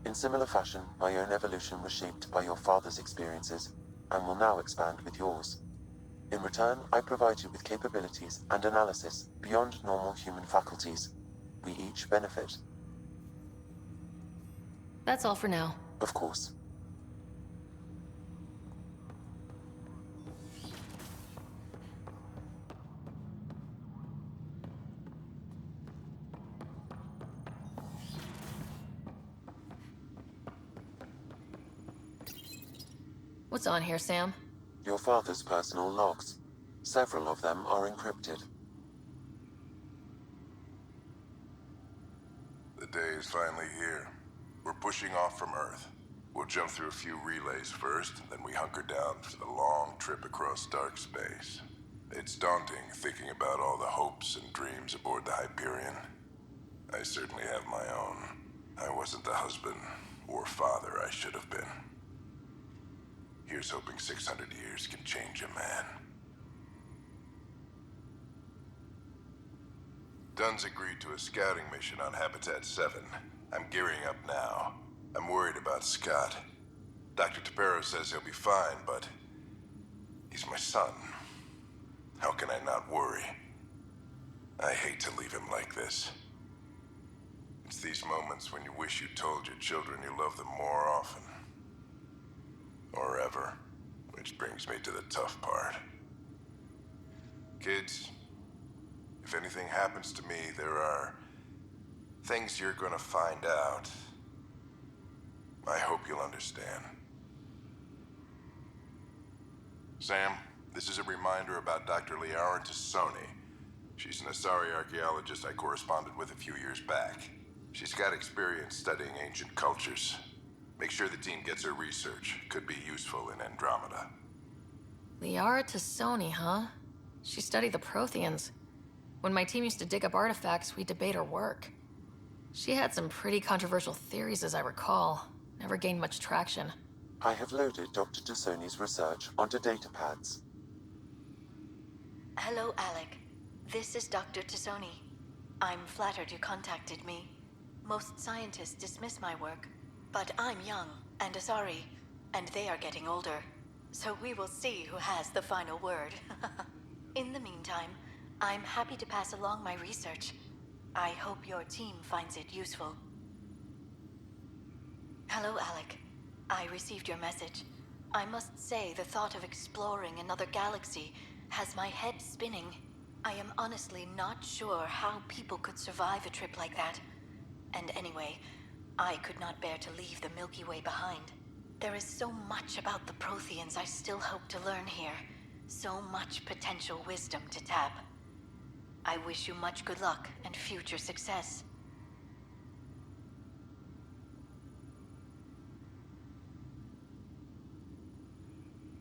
In similar fashion, my own evolution was shaped by your father's experiences, and will now expand with yours. In return, I provide you with capabilities and analysis beyond normal human faculties. We each benefit. That's all for now. Of course. What's on here, Sam? Your father's personal logs. Several of them are encrypted. The day is finally here. We're pushing off from Earth. We'll jump through a few relays first, then we hunker down for the long trip across dark space. It's daunting thinking about all the hopes and dreams aboard the Hyperion. I certainly have my own. I wasn't the husband or father I should have been. Here's hoping 600 years can change a man. Dunn's agreed to a scouting mission on Habitat 7. I'm gearing up now. I'm worried about Scott. Dr. Tapero says he'll be fine, but he's my son. How can I not worry? I hate to leave him like this. It's these moments when you wish you told your children you love them more often. Or ever. Which brings me to the tough part. Kids, if anything happens to me, there are things you're gonna find out. I hope you'll understand. Sam, this is a reminder about Dr. Liara Tassoni. She's an Asari archaeologist I corresponded with a few years back. She's got experience studying ancient cultures. Make sure the team gets her research. Could be useful in Andromeda. Liara Tassoni, huh? She studied the Protheans. When my team used to dig up artifacts, we'd debate her work. She had some pretty controversial theories, as I recall. Never gained much traction. I have loaded Dr. Tassoni's research onto datapads. Hello, Alec. This is Dr. Tassoni. I'm flattered you contacted me. Most scientists dismiss my work, but I'm young and Asari, and they are getting older. So we will see who has the final word. In the meantime, I'm happy to pass along my research. I hope your team finds it useful. Hello, Alec. I received your message. I must say the thought of exploring another galaxy has my head spinning. I am honestly not sure how people could survive a trip like that. And anyway, I could not bear to leave the Milky Way behind. There is so much about the Protheans I still hope to learn here. So much potential wisdom to tap. I wish you much good luck and future success.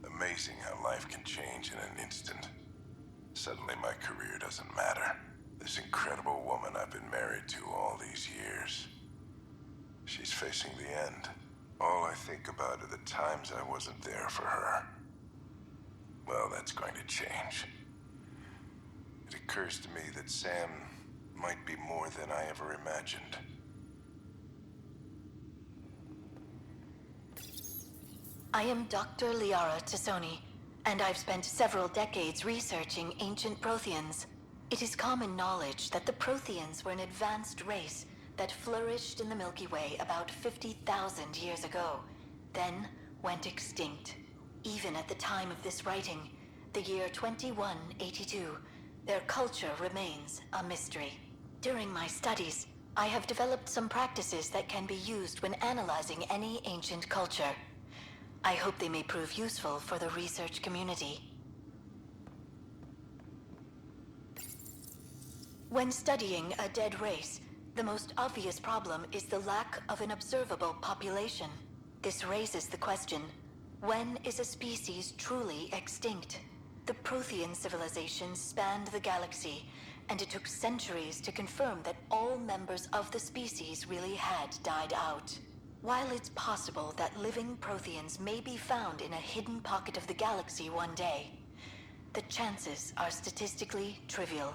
Amazing how life can change in an instant. Suddenly my career doesn't matter. This incredible woman I've been married to all these years. She's facing the end. All I think about are the times I wasn't there for her. Well, that's going to change. It occurs to me that Sam might be more than I ever imagined. I am Dr. Liara Tassoni, and I've spent several decades researching ancient Protheans. It is common knowledge that the Protheans were an advanced race that flourished in the Milky Way about 50,000 years ago, then went extinct. Even at the time of this writing, the year 2182, their culture remains a mystery. During my studies, I have developed some practices that can be used when analyzing any ancient culture. I hope they may prove useful for the research community. When studying a dead race, the most obvious problem is the lack of an observable population. This raises the question, when is a species truly extinct? The Prothean civilization spanned the galaxy, and it took centuries to confirm that all members of the species really had died out. While it's possible that living Protheans may be found in a hidden pocket of the galaxy one day, the chances are statistically trivial.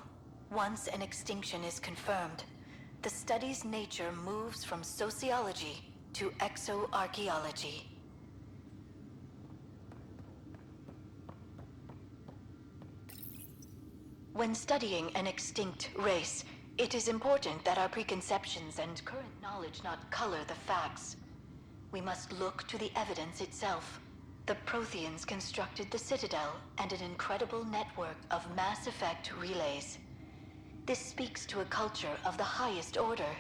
Once an extinction is confirmed, the study's nature moves from sociology to exoarchaeology. When studying an extinct race, it is important that our preconceptions and current knowledge not color the facts. We must look to the evidence itself. The Protheans constructed the Citadel and an incredible network of mass effect relays. This speaks to a culture of the highest order.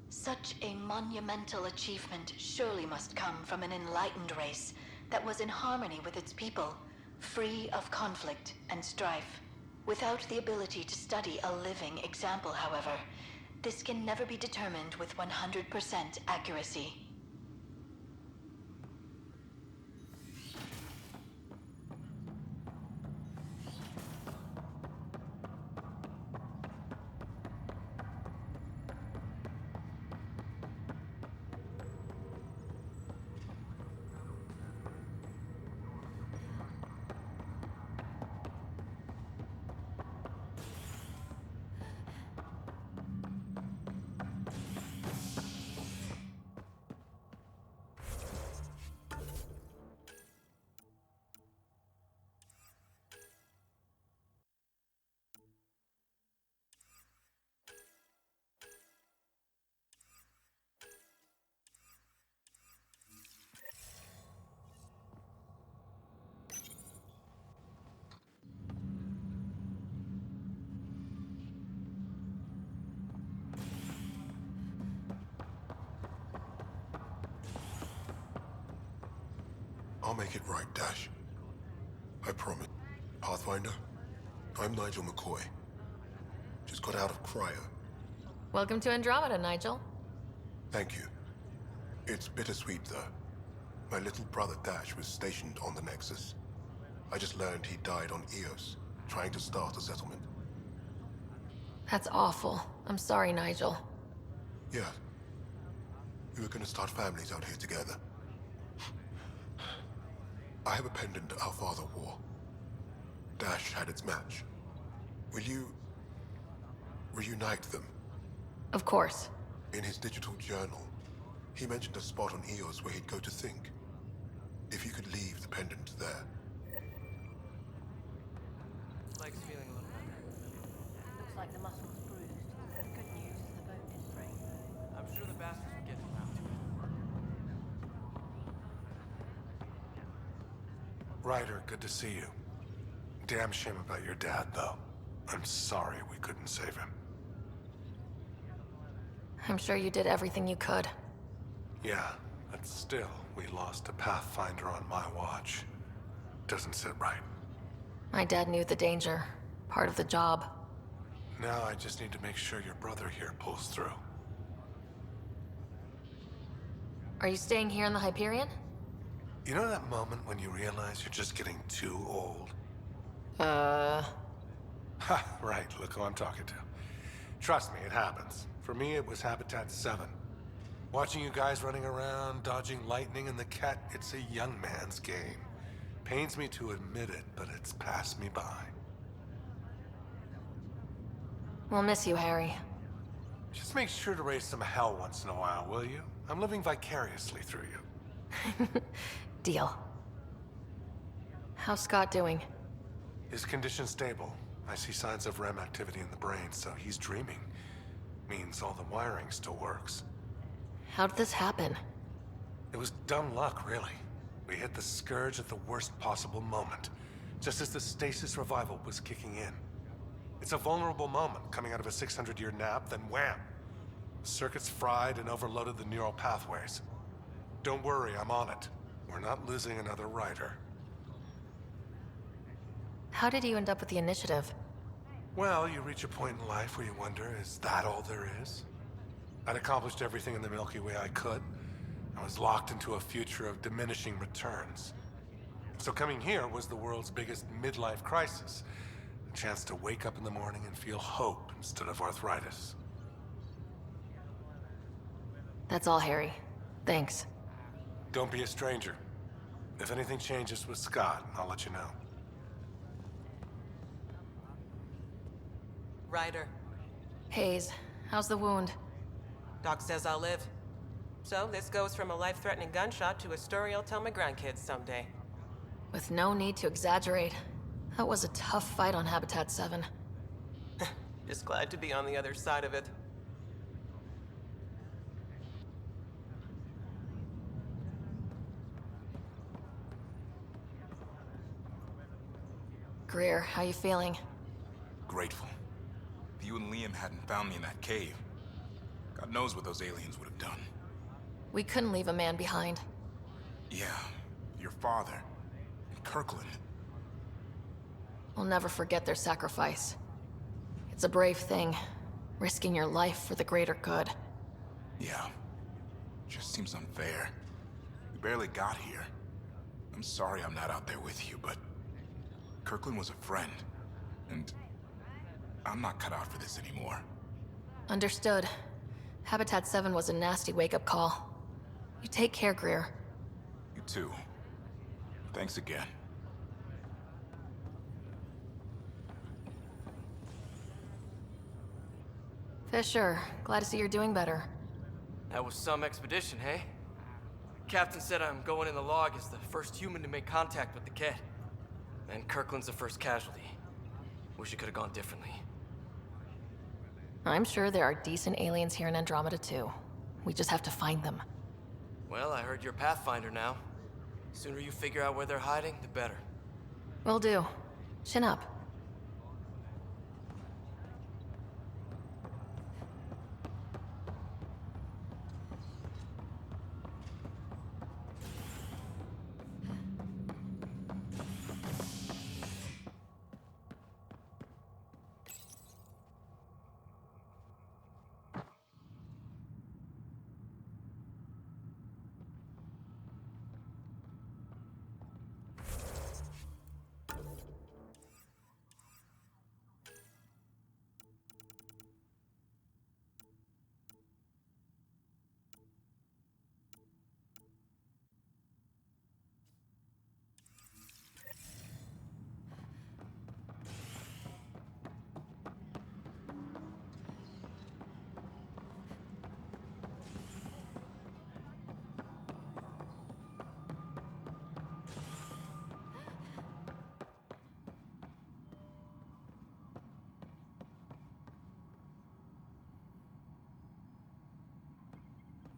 Such a monumental achievement surely must come from an enlightened race that was in harmony with its people, free of conflict and strife. Without the ability to study a living example, however, this can never be determined with 100% accuracy. I'll make it right, Dash. I promise. Pathfinder, I'm Nigel McCoy. Just got out of cryo. Welcome to Andromeda, Nigel. Thank you. It's bittersweet, though. My little brother Dash was stationed on the Nexus. I just learned he died on Eos, trying to start a settlement. That's awful. I'm sorry, Nigel. Yeah. We were gonna start families out here together. I have a pendant our father wore. Dash had its match. Will you reunite them? Of course. In his digital journal, he mentioned a spot on Eos where he'd go to think. If you could leave the pendant there. Mike's feeling a little better. Looks like the muscle's bruised. The good news is the bone didn't break. I'm sure the bastards will get around to it. Ryder, good to see you. Damn shame about your dad, though. I'm sorry we couldn't save him. I'm sure you did everything you could. Yeah, but still, we lost a Pathfinder on my watch. Doesn't sit right. My dad knew the danger. Part of the job. Now I just need to make sure your brother here pulls through. Are you staying here in the Hyperion? You know that moment when you realize you're just getting too old? Ha, right, look who I'm talking to. Trust me, it happens. For me, it was Habitat 7. Watching you guys running around, dodging lightning and the cat, it's a young man's game. Pains me to admit it, but it's passed me by. We'll miss you, Harry. Just make sure to raise some hell once in a while, will you? I'm living vicariously through you. Deal. How's Scott doing? His condition's stable. I see signs of REM activity in the brain, so he's dreaming. Means all the wiring still works. How did this happen? It was dumb luck, really. We hit the Scourge at the worst possible moment, just as the stasis revival was kicking in. It's a vulnerable moment, coming out of a 600-year nap, then wham! Circuits fried and overloaded the neural pathways. Don't worry, I'm on it. We're not losing another Ryder. How did you end up with the initiative? Well, you reach a point in life where you wonder, is that all there is? I'd accomplished everything in the Milky Way I could. I was locked into a future of diminishing returns. So coming here was the world's biggest midlife crisis. A chance to wake up in the morning and feel hope instead of arthritis. That's all, Harry. Thanks. Don't be a stranger. If anything changes with Scott, I'll let you know. Ryder. Hayes, how's the wound? Doc says I'll live. So this goes from a life-threatening gunshot to a story I'll tell my grandkids someday. With no need to exaggerate. That was a tough fight on Habitat 7. Just glad to be on the other side of it. Greer, how you feeling? Grateful. If you and Liam hadn't found me in that cave, God knows what those aliens would have done. We couldn't leave a man behind. Yeah, your father, and Kirkland. We'll never forget their sacrifice. It's a brave thing, risking your life for the greater good. Yeah, just seems unfair. We barely got here. I'm sorry I'm not out there with you, but Kirkland was a friend, and I'm not cut out for this anymore. Understood. Habitat 7 was a nasty wake-up call. You take care, Greer. You too. Thanks again. Fisher, glad to see you're doing better. That was some expedition, hey? Captain said I'm going in the log as the first human to make contact with the kid. And Kirkland's the first casualty. Wish it could have gone differently. I'm sure there are decent aliens here in Andromeda too. We just have to find them. Well, I heard you're Pathfinder now. Sooner you figure out where they're hiding, the better. Will do. Chin up.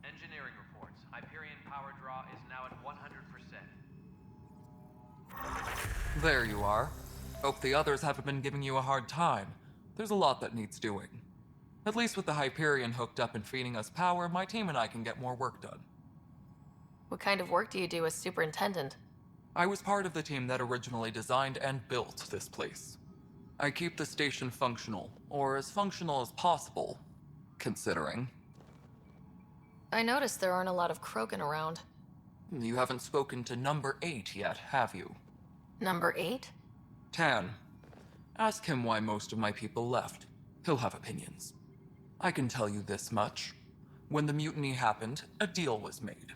Engineering reports. Hyperion power draw is now at 100%. There you are. Hope the others haven't been giving you a hard time. There's a lot that needs doing. At least with the Hyperion hooked up and feeding us power, my team and I can get more work done. What kind of work do you do as superintendent? I was part of the team that originally designed and built this place. I keep the station functional, or as functional as possible, considering. I noticed there aren't a lot of Krogan around. You haven't spoken to number 8 yet, have you? Number 8? Tan. Ask him why most of my people left. He'll have opinions. I can tell you this much. When the mutiny happened, a deal was made.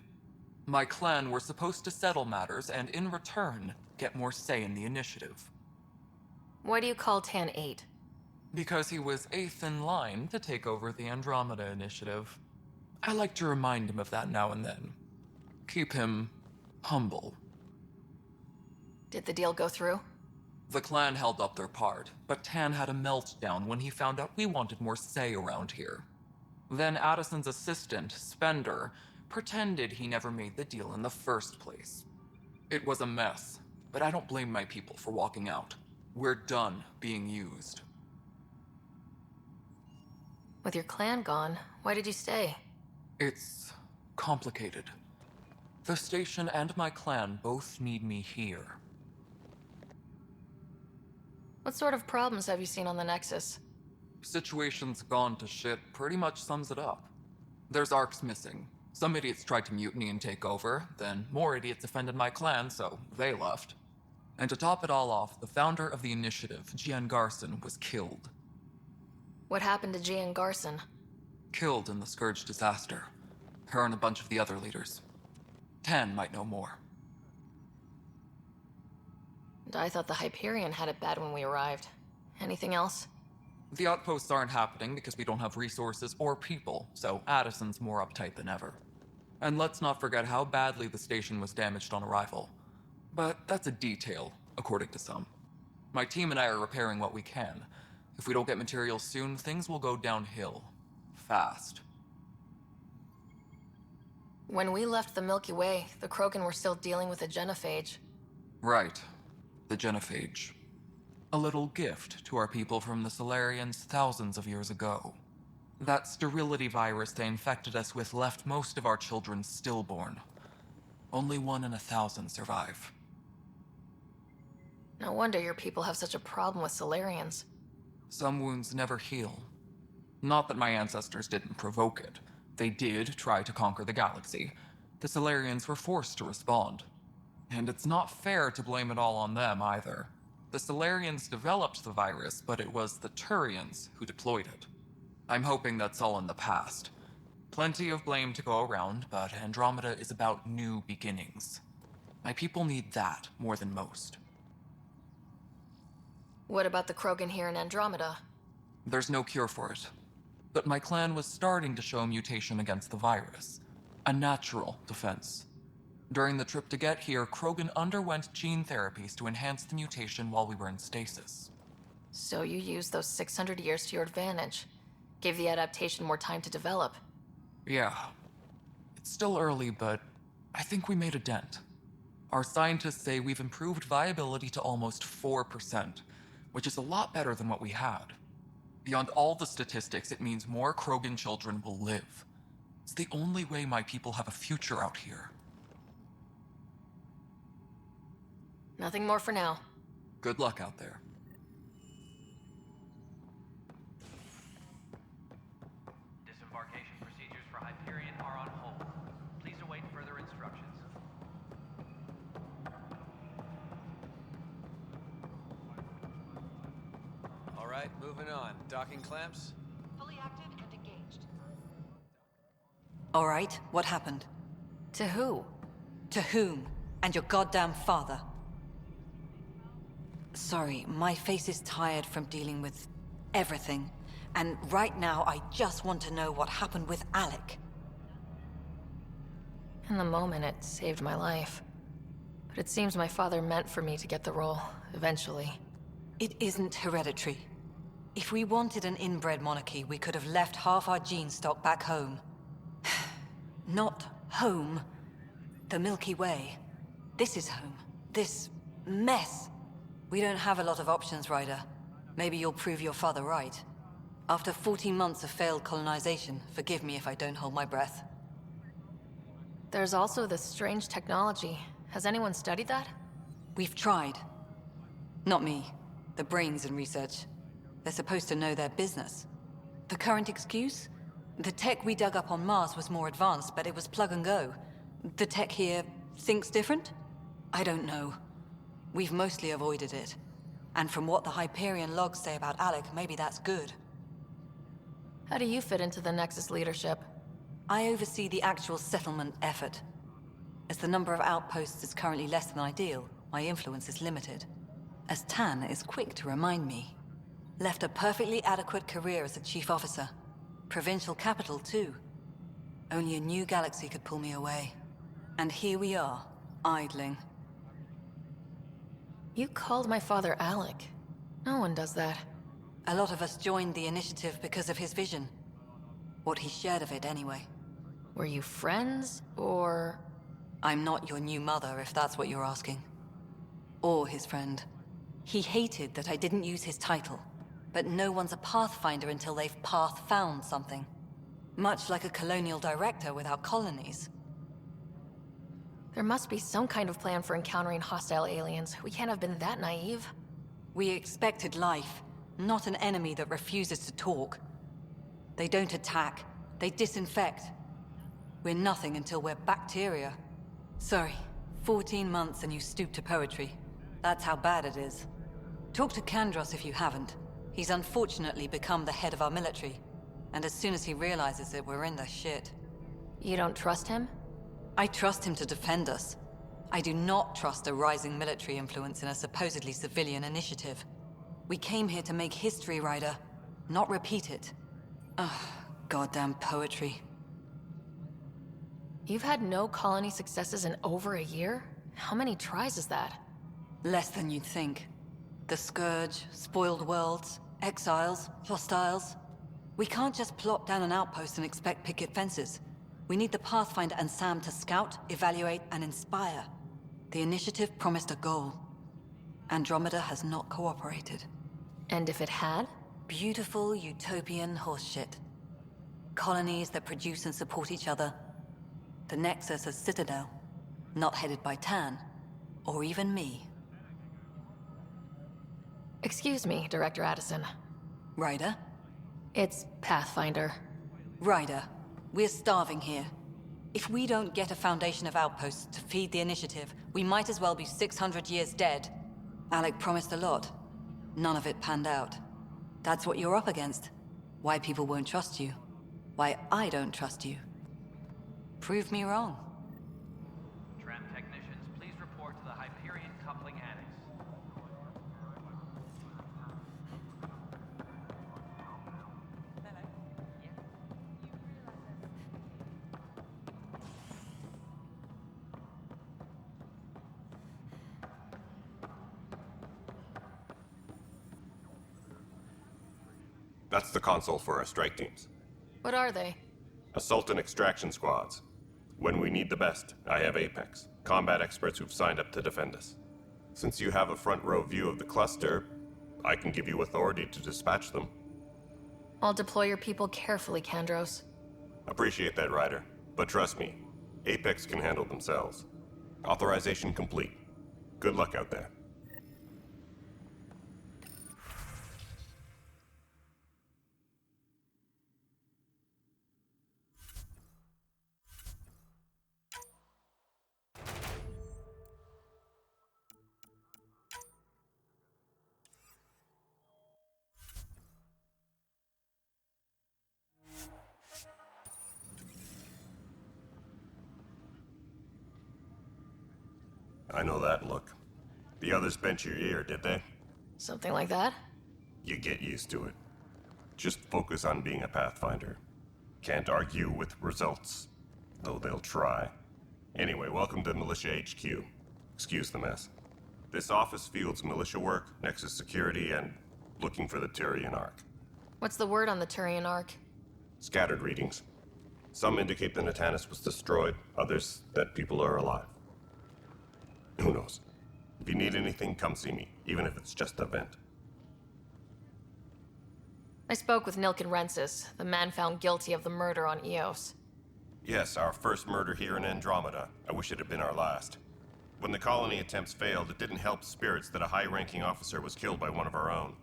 My clan were supposed to settle matters and, in return, get more say in the initiative. Why do you call Tan 8? Because he was 8th in line to take over the Andromeda initiative. I like to remind him of that now and then. Keep him humble. Did the deal go through? The clan held up their part, but Tan had a meltdown when he found out we wanted more say around here. Then Addison's assistant, Spender, pretended he never made the deal in the first place. It was a mess, but I don't blame my people for walking out. We're done being used. With your clan gone, why did you stay? It's complicated. The station and my clan both need me here. What sort of problems have you seen on the Nexus? Situation's gone to shit pretty much sums it up. There's arcs missing. Some idiots tried to mutiny and take over, then more idiots offended my clan, so they left. And to top it all off, the founder of the initiative, Gian Garson, was killed. What happened to Gian Garson? Killed in the Scourge disaster. Her and a bunch of the other leaders. Tan might know more. And I thought the Hyperion had it bad when we arrived. Anything else? The outposts aren't happening because we don't have resources or people, so Addison's more uptight than ever. And let's not forget how badly the station was damaged on arrival. But that's a detail, according to some. My team and I are repairing what we can. If we don't get materials soon, things will go downhill. Fast. When we left the Milky Way, the Krogan were still dealing with a genophage. Right. The genophage. A little gift to our people from the Solarians thousands of years ago. That sterility virus they infected us with left most of our children stillborn. Only 1 in 1,000 survive. No wonder your people have such a problem with Solarians. Some wounds never heal. Not that my ancestors didn't provoke it. They did try to conquer the galaxy. The Solarians were forced to respond. And it's not fair to blame it all on them either. The Solarians developed the virus, but it was the Turians who deployed it. I'm hoping that's all in the past. Plenty of blame to go around, but Andrômeda is about new beginnings. My people need that more than most. What about the Krogan here in Andrômeda? There's no cure for it. But my clan was starting to show mutation against the virus. A natural defense. During the trip to get here, Krogan underwent gene therapies to enhance the mutation while we were in stasis. So you used those 600 years to your advantage. Gave the adaptation more time to develop. Yeah. It's still early, but I think we made a dent. Our scientists say we've improved viability to almost 4%, which is a lot better than what we had. Beyond all the statistics, it means more Krogan children will live. It's the only way my people have a future out here. Nothing more for now. Good luck out there. Disembarkation procedures for Hyperion are on hold. Please await further instructions. All right, moving on. Docking clamps? Fully active and engaged. All right, what happened? To who? To whom? And your goddamn father. Sorry, my face is tired from dealing with everything. And right now, I just want to know what happened with Alec. In the moment, it saved my life. But it seems my father meant for me to get the role, eventually. It isn't hereditary. If we wanted an inbred monarchy, we could have left half our gene stock back home. Not home. The Milky Way. This is home. This mess. We don't have a lot of options, Ryder. Maybe you'll prove your father right. After 14 months of failed colonization, forgive me if I don't hold my breath. There's also this strange technology. Has anyone studied that? We've tried. Not me. The brains in research. They're supposed to know their business. The current excuse? The tech we dug up on Mars was more advanced, but it was plug and go. The tech here thinks different? I don't know. We've mostly avoided it. And from what the Hyperion logs say about Alec, maybe that's good. How do you fit into the Nexus leadership? I oversee the actual settlement effort. As the number of outposts is currently less than ideal, my influence is limited. As Tan is quick to remind me. Left a perfectly adequate career as a chief officer. Provincial capital, too. Only a new galaxy could pull me away. And here we are, idling. You called my father Alec. No one does that. A lot of us joined the initiative because of his vision. What he shared of it, anyway. Were you friends, or...? I'm not your new mother, if that's what you're asking. Or his friend. He hated that I didn't use his title. But no one's a pathfinder until they've path-found something. Much like a colonial director without colonies. There must be some kind of plan for encountering hostile aliens. We can't have been that naive. We expected life, not an enemy that refuses to talk. They don't attack, they disinfect. We're nothing until we're bacteria. Sorry, 14 months and you stoop to poetry. That's how bad it is. Talk to Kandros if you haven't. He's unfortunately become the head of our military. And as soon as he realizes it, we're in the shit. You don't trust him? I trust him to defend us. I do not trust a rising military influence in a supposedly civilian initiative. We came here to make history, Ryder, not repeat it. Ugh, goddamn poetry. You've had no colony successes in over a year? How many tries is that? Less than you'd think. The Scourge, spoiled worlds, exiles, hostiles. We can't just plop down an outpost and expect picket fences. We need the Pathfinder and Sam to scout, evaluate, and inspire. The initiative promised a goal. Andrômeda has not cooperated. And if it had? Beautiful utopian horseshit. Colonies that produce and support each other. The Nexus as Citadel, not headed by Tan, or even me. Excuse me, Director Addison. Ryder? It's Pathfinder. Ryder, we're starving here. If we don't get a foundation of outposts to feed the initiative, we might as well be 600 years dead. Alec promised a lot. None of it panned out. That's what you're up against. Why people won't trust you. Why I don't trust you. Prove me wrong. Tram technicians, please report to the Hyperion coupling annex. That's the console for our strike teams. What are they? Assault and extraction squads. When we need the best, I have Apex, combat experts who've signed up to defend us. Since you have a front row view of the cluster, I can give you authority to dispatch them. I'll deploy your people carefully, Kandros. Appreciate that, Ryder. But trust me, Apex can handle themselves. Authorization complete. Good luck out there. I know that look. The others bent your ear, did they? Something like that? You get used to it. Just focus on being a Pathfinder. Can't argue with results, though they'll try. Anyway, welcome to Militia HQ. Excuse the mess. This office fields militia work, Nexus security, and looking for the Turian Ark. What's the word on the Turian Ark? Scattered readings. Some indicate the Natanus was destroyed, others that people are alive. Who knows? If you need anything, come see me, even if it's just a vent. I spoke with Nilken Rensis, the man found guilty of the murder on Eos. Yes, our first murder here in Andrômeda. I wish it had been our last. When the colony attempts failed, it didn't help spirits that a high-ranking officer was killed by one of our own.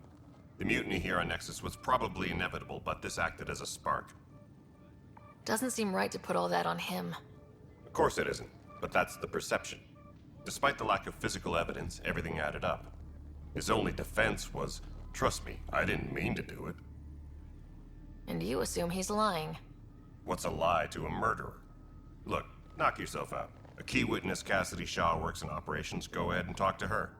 The mutiny here on Nexus was probably inevitable, but this acted as a spark. Doesn't seem right to put all that on him. Of course it isn't, but that's the perception. Despite the lack of physical evidence, everything added up. His only defense was, trust me, I didn't mean to do it. And you assume he's lying. What's a lie to a murderer? Look, knock yourself out. A key witness, Cassidy Shaw, works in operations. Go ahead and talk to her.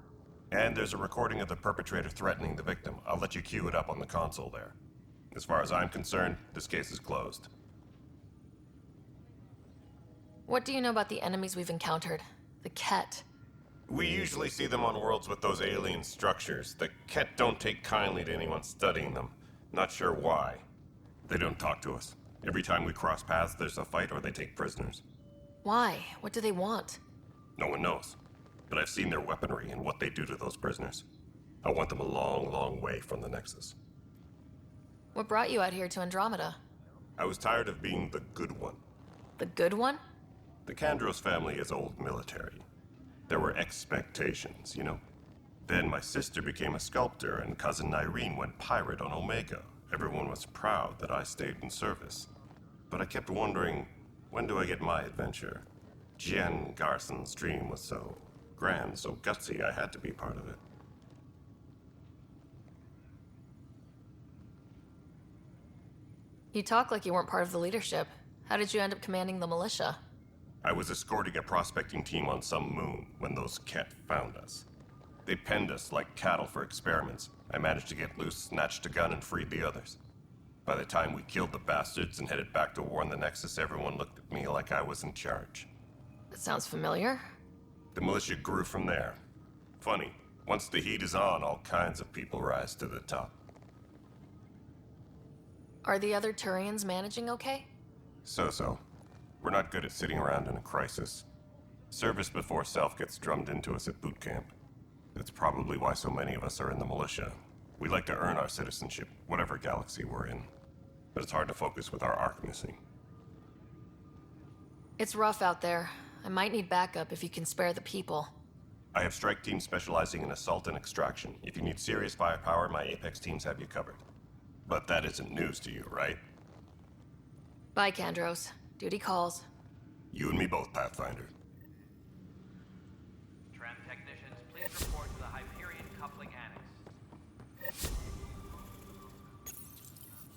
And there's a recording of the perpetrator threatening the victim. I'll let you cue it up on the console there. As far as I'm concerned, this case is closed. What do you know about the enemies we've encountered? The Ket. We usually see them on worlds with those alien structures. The Ket don't take kindly to anyone studying them. Not sure why. They don't talk to us. Every time we cross paths, there's a fight or they take prisoners. Why? What do they want? No one knows. But I've seen their weaponry and what they do to those prisoners. I want them a long, long way from the Nexus. What brought you out here to Andrômeda? I was tired of being the good one. The good one? The Kandros family is old military. There were expectations, you know? Then my sister became a sculptor, and cousin Irene went pirate on Omega. Everyone was proud that I stayed in service. But I kept wondering, when do I get my adventure? Jen Garson's dream was so grand, so gutsy, I had to be part of it. You talk like you weren't part of the leadership. How did you end up commanding the militia? I was escorting a prospecting team on some moon when those Ket found us. They penned us like cattle for experiments. I managed to get loose, snatched a gun, and freed the others. By the time we killed the bastards and headed back to war on the Nexus, everyone looked at me like I was in charge. That sounds familiar. The militia grew from there. Funny, once the heat is on, all kinds of people rise to the top. Are the other Turians managing okay? So-so. We're not good at sitting around in a crisis. Service before self gets drummed into us at boot camp. That's probably why so many of us are in the militia. We like to earn our citizenship, whatever galaxy we're in. But it's hard to focus with our arc missing. It's rough out there. I might need backup if you can spare the people. I have strike teams specializing in assault and extraction. If you need serious firepower, my Apex teams have you covered. But that isn't news to you, right? Bye, Kandros. Duty calls. You and me both, Pathfinder. Tram technicians, please report to the Hyperion coupling annex.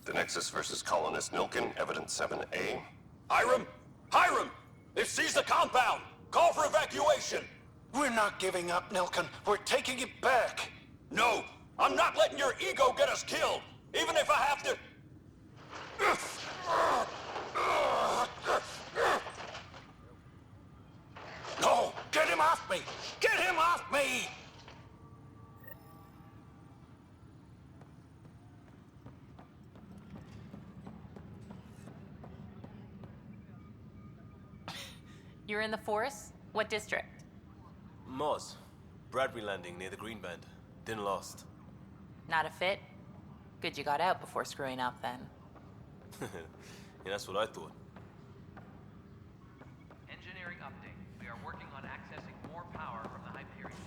The Nexus versus Colonist Nilken, Evidence 7A. Hiram! Hiram! They've seized the compound! Call for evacuation! We're not giving up, Nilken. We're taking it back. No! I'm not letting your ego get us killed! Even if I have to... No! Get him off me! Get him off me! You're in the Force? What district? Moz. Bradbury Landing near the Green Band. Didn't lost. Not a fit? Good you got out before screwing up, then. Yeah, that's what I thought. Engineering update. We are working on accessing more power from the Hyperion.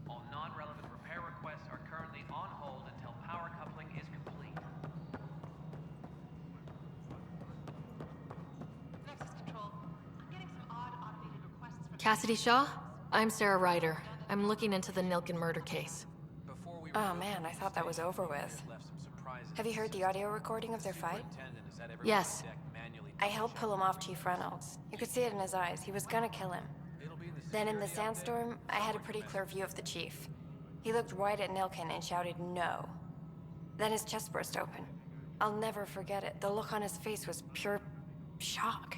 All non-relevant repair requests are currently on hold until power coupling is complete. Nexus Control. I'm getting some odd automated requests from... Cassidy Shaw? I'm Sara Ryder. I'm looking into the Nilken murder case. Oh man, I thought that was over with. Have you heard the audio recording of their fight? Yes. I helped pull him off Chief Reynolds. You could see it in his eyes. He was gonna kill him. Then in the sandstorm, I had a pretty clear view of the Chief. He looked right at Nilken and shouted no. Then his chest burst open. I'll never forget it. The look on his face was pure shock.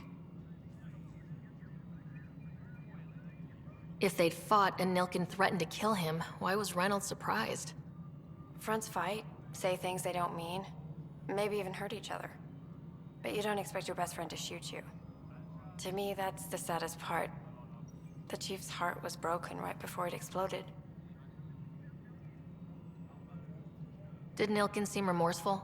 If they'd fought and Nilken threatened to kill him, why was Reynolds surprised? Fronts fight, say things they don't mean, maybe even hurt each other. But you don't expect your best friend to shoot you. To me, that's the saddest part. The Chief's heart was broken right before it exploded. Did Nilken seem remorseful?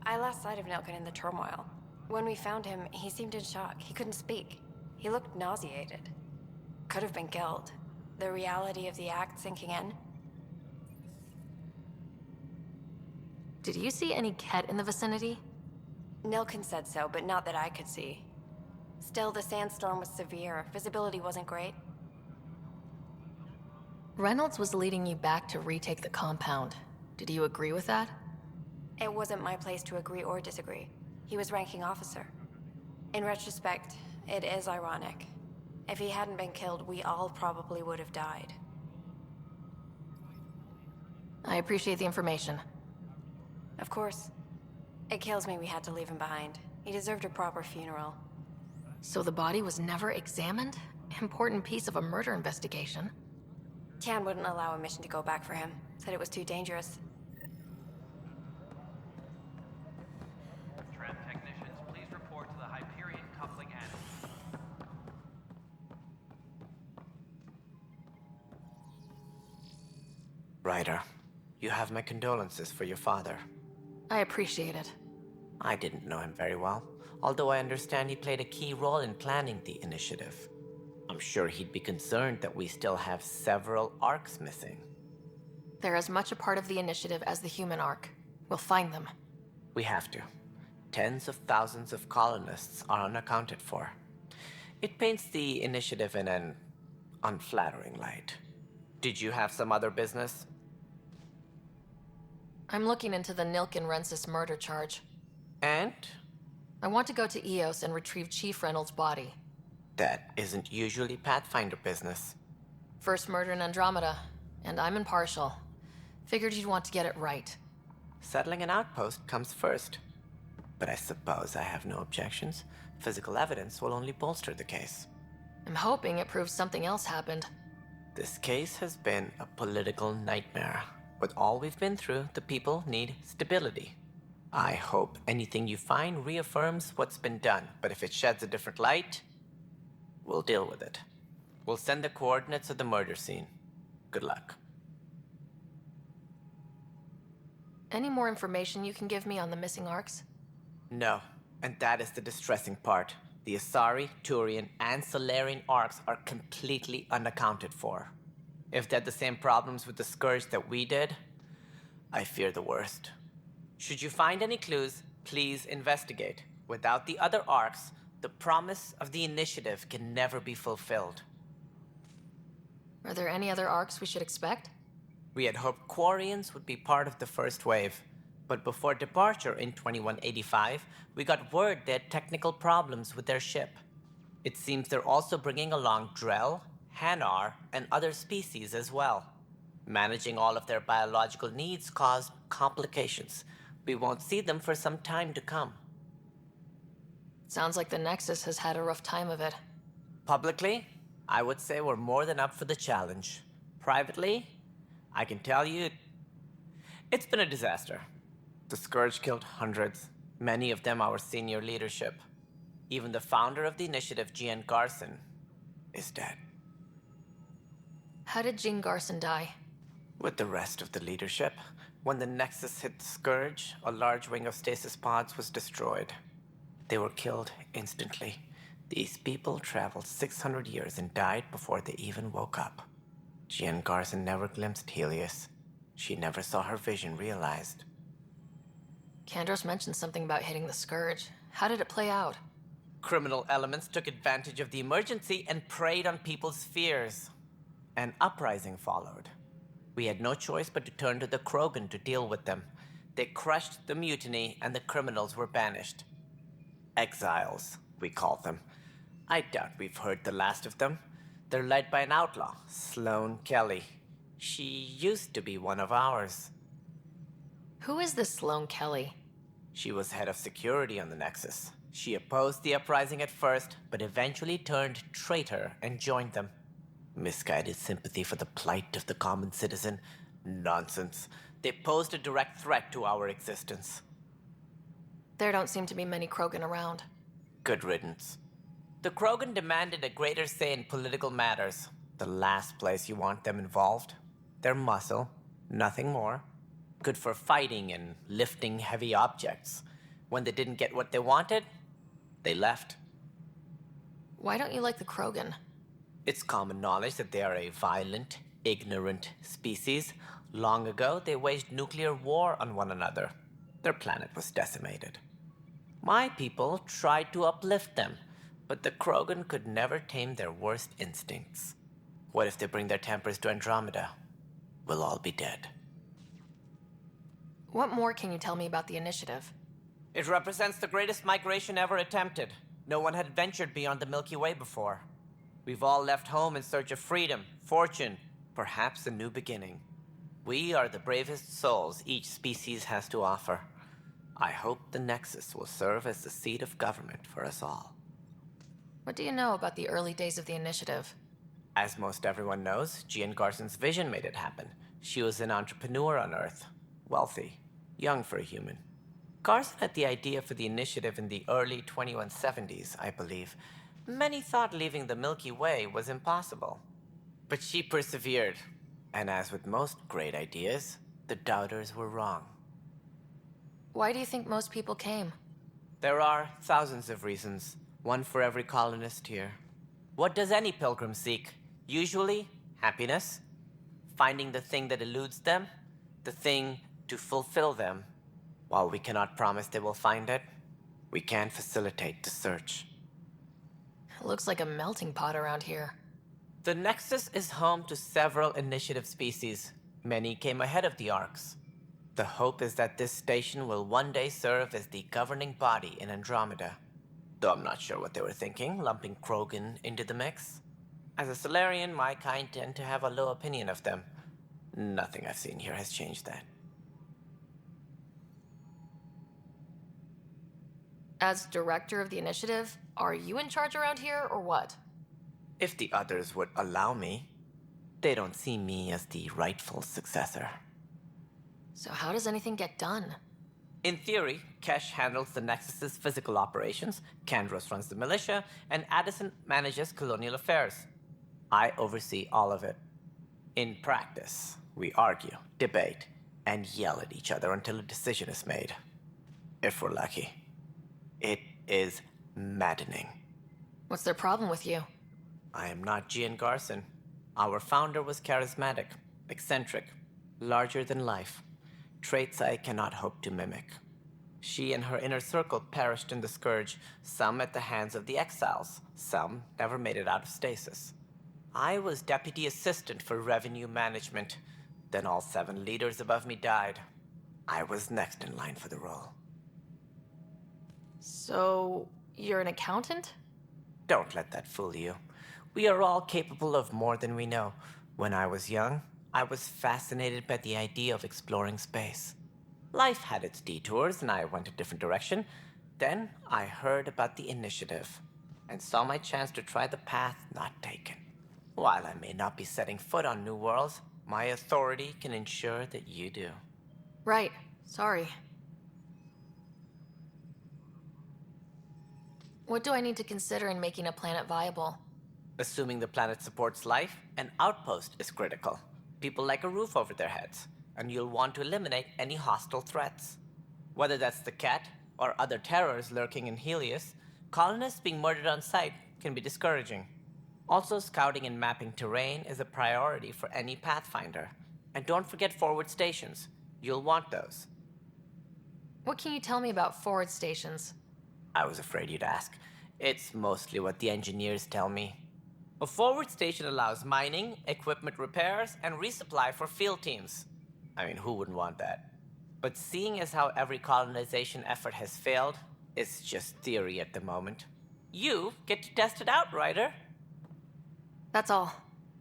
I lost sight of Nilken in the turmoil. When we found him, he seemed in shock. He couldn't speak. He looked nauseated. Could have been guilt. The reality of the act sinking in. Did you see any Ket in the vicinity? Nilken said so, but not that I could see. Still, the sandstorm was severe. Visibility wasn't great. Reynolds was leading you back to retake the compound. Did you agree with that? It wasn't my place to agree or disagree. He was ranking officer. In retrospect, it is ironic. If he hadn't been killed, we all probably would have died. I appreciate the information. Of course. It kills me we had to leave him behind. He deserved a proper funeral. So the body was never examined? Important piece of a murder investigation. Tian wouldn't allow a mission to go back for him. Said it was too dangerous. Tram technicians, please report to the Hyperion coupling annex. Ryder, you have my condolences for your father. I appreciate it. I didn't know him very well, although I understand he played a key role in planning the initiative. I'm I'm sure he'd be concerned that we still have several arcs missing. They're as much a part of the initiative as the human arc. We'll find them. We have to. Tens of thousands of colonists are unaccounted for. It paints the initiative in an unflattering light. Did you have some other business? I'm looking into the Nilken-Rensis murder charge. And? I want to go to Eos and retrieve Chief Reynolds' body. That isn't usually Pathfinder business. First murder in Andrômeda, and I'm impartial. Figured you'd want to get it right. Settling an outpost comes first. But I suppose I have no objections. Physical evidence will only bolster the case. I'm hoping it proves something else happened. This case has been a political nightmare. With all we've been through, the people need stability. I hope anything you find reaffirms what's been done, but if it sheds a different light, we'll deal with it. We'll send the coordinates of the murder scene. Good luck. Any more information you can give me on the missing arcs? No, and that is the distressing part. The Asari, Turian, and Solarian arcs are completely unaccounted for. If they had the same problems with the Scourge that we did, I fear the worst. Should you find any clues, please investigate. Without the other arcs, the promise of the initiative can never be fulfilled. Are there any other arcs we should expect? We had hoped Quarians would be part of the first wave, but before departure in 2185, we got word they had technical problems with their ship. It seems they're also bringing along Drell, Hanar, and other species as well. Managing all of their biological needs caused complications. We won't see them for some time to come. Sounds like the Nexus has had a rough time of it. Publicly, I would say we're more than up for the challenge. Privately, I can tell you, it's been a disaster. The Scourge killed hundreds, many of them our senior leadership. Even the founder of the initiative, Jean Garson, is dead. How did Jean Garson die? With the rest of the leadership, when the Nexus hit the Scourge, a large wing of stasis pods was destroyed. They were killed instantly. These people traveled 600 years and died before they even woke up. Jean Garson never glimpsed Helios. She never saw her vision realized. Kandros mentioned something about hitting the Scourge. How did it play out? Criminal elements took advantage of the emergency and preyed on people's fears. An uprising followed. We had no choice but to turn to the Krogan to deal with them. They crushed the mutiny and the criminals were banished. Exiles, we call them. I doubt we've heard the last of them. They're led by an outlaw, Sloane Kelly. She used to be one of ours. Who is this Sloane Kelly? She was head of security on the Nexus. She opposed the uprising at first, but eventually turned traitor and joined them. Misguided sympathy for the plight of the common citizen? Nonsense. They posed a direct threat to our existence. There don't seem to be many Krogan around. Good riddance. The Krogan demanded a greater say in political matters. The last place you want them involved. They're muscle, nothing more. Good for fighting and lifting heavy objects. When they didn't get what they wanted, they left. Why don't you like the Krogan? It's common knowledge that they are a violent, ignorant species. Long ago, they waged nuclear war on one another. Their planet was decimated. My people tried to uplift them, but the Krogan could never tame their worst instincts. What if they bring their tempers to Andrômeda? We'll all be dead. What more can you tell me about the initiative? It represents the greatest migration ever attempted. No one had ventured beyond the Milky Way before. We've all left home in search of freedom, fortune, perhaps a new beginning. We are the bravest souls each species has to offer. I hope the Nexus will serve as the seat of government for us all. What do you know about the early days of the initiative? As most everyone knows, Jean Garson's vision made it happen. She was an entrepreneur on Earth. Wealthy. Young for a human. Garson had the idea for the initiative in the early 2170s, I believe. Many thought leaving the Milky Way was impossible. But she persevered. And as with most great ideas, the doubters were wrong. Why do you think most people came? There are thousands of reasons. One for every colonist here. What does any pilgrim seek? Usually, happiness. Finding the thing that eludes them. The thing to fulfill them. While we cannot promise they will find it, we can facilitate the search. It looks like a melting pot around here. The Nexus is home to several initiative species. Many came ahead of the Arks. The hope is that this station will one day serve as the governing body in Andromeda. Though I'm not sure what they were thinking, lumping Krogan into the mix. As a Solarian, my kind tend to have a low opinion of them. Nothing I've seen here has changed that. As director of the initiative, are you in charge around here, or what? If the others would allow me, they don't see me as the rightful successor. So how does anything get done? In theory, Kesh handles the Nexus's physical operations, Kandros runs the militia, and Addison manages colonial affairs. I oversee all of it. In practice, we argue, debate, and yell at each other until a decision is made. If we're lucky. It is maddening. What's their problem with you? I am not Gian Garson. Our founder was charismatic, eccentric, larger than life. Traits I cannot hope to mimic. She and her inner circle perished in the Scourge, some at the hands of the Exiles, some never made it out of stasis. I was deputy assistant for revenue management. Then all 7 leaders above me died. I was next in line for the role. So, you're an accountant? Don't let that fool you. We are all capable of more than we know. When I was young, I was fascinated by the idea of exploring space. Life had its detours, and I went a different direction. Then I heard about the initiative, and saw my chance to try the path not taken. While I may not be setting foot on new worlds, my authority can ensure that you do. Right. Sorry. What do I need to consider in making a planet viable? Assuming the planet supports life, an outpost is critical. People like a roof over their heads, and you'll want to eliminate any hostile threats. Whether that's the cat or other terrors lurking in Helios, colonists being murdered on sight can be discouraging. Also, scouting and mapping terrain is a priority for any Pathfinder. And don't forget forward stations. You'll want those. What can you tell me about forward stations? I was afraid you'd ask. It's mostly what the engineers tell me. A forward station allows mining, equipment repairs, and resupply for field teams. I mean, who wouldn't want that? But seeing as how every colonization effort has failed, it's just theory at the moment. You get to test it out, Ryder. That's all.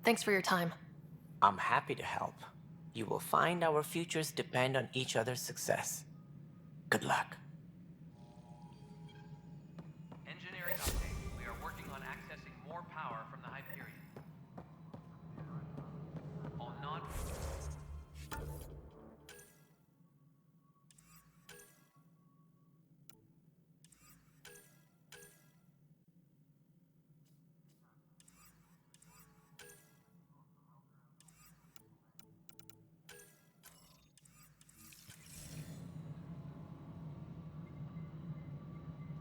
Thanks for your time. I'm happy to help. You will find our futures depend on each other's success. Good luck. Engineering update. We are working on accessing more power from the Hyperion.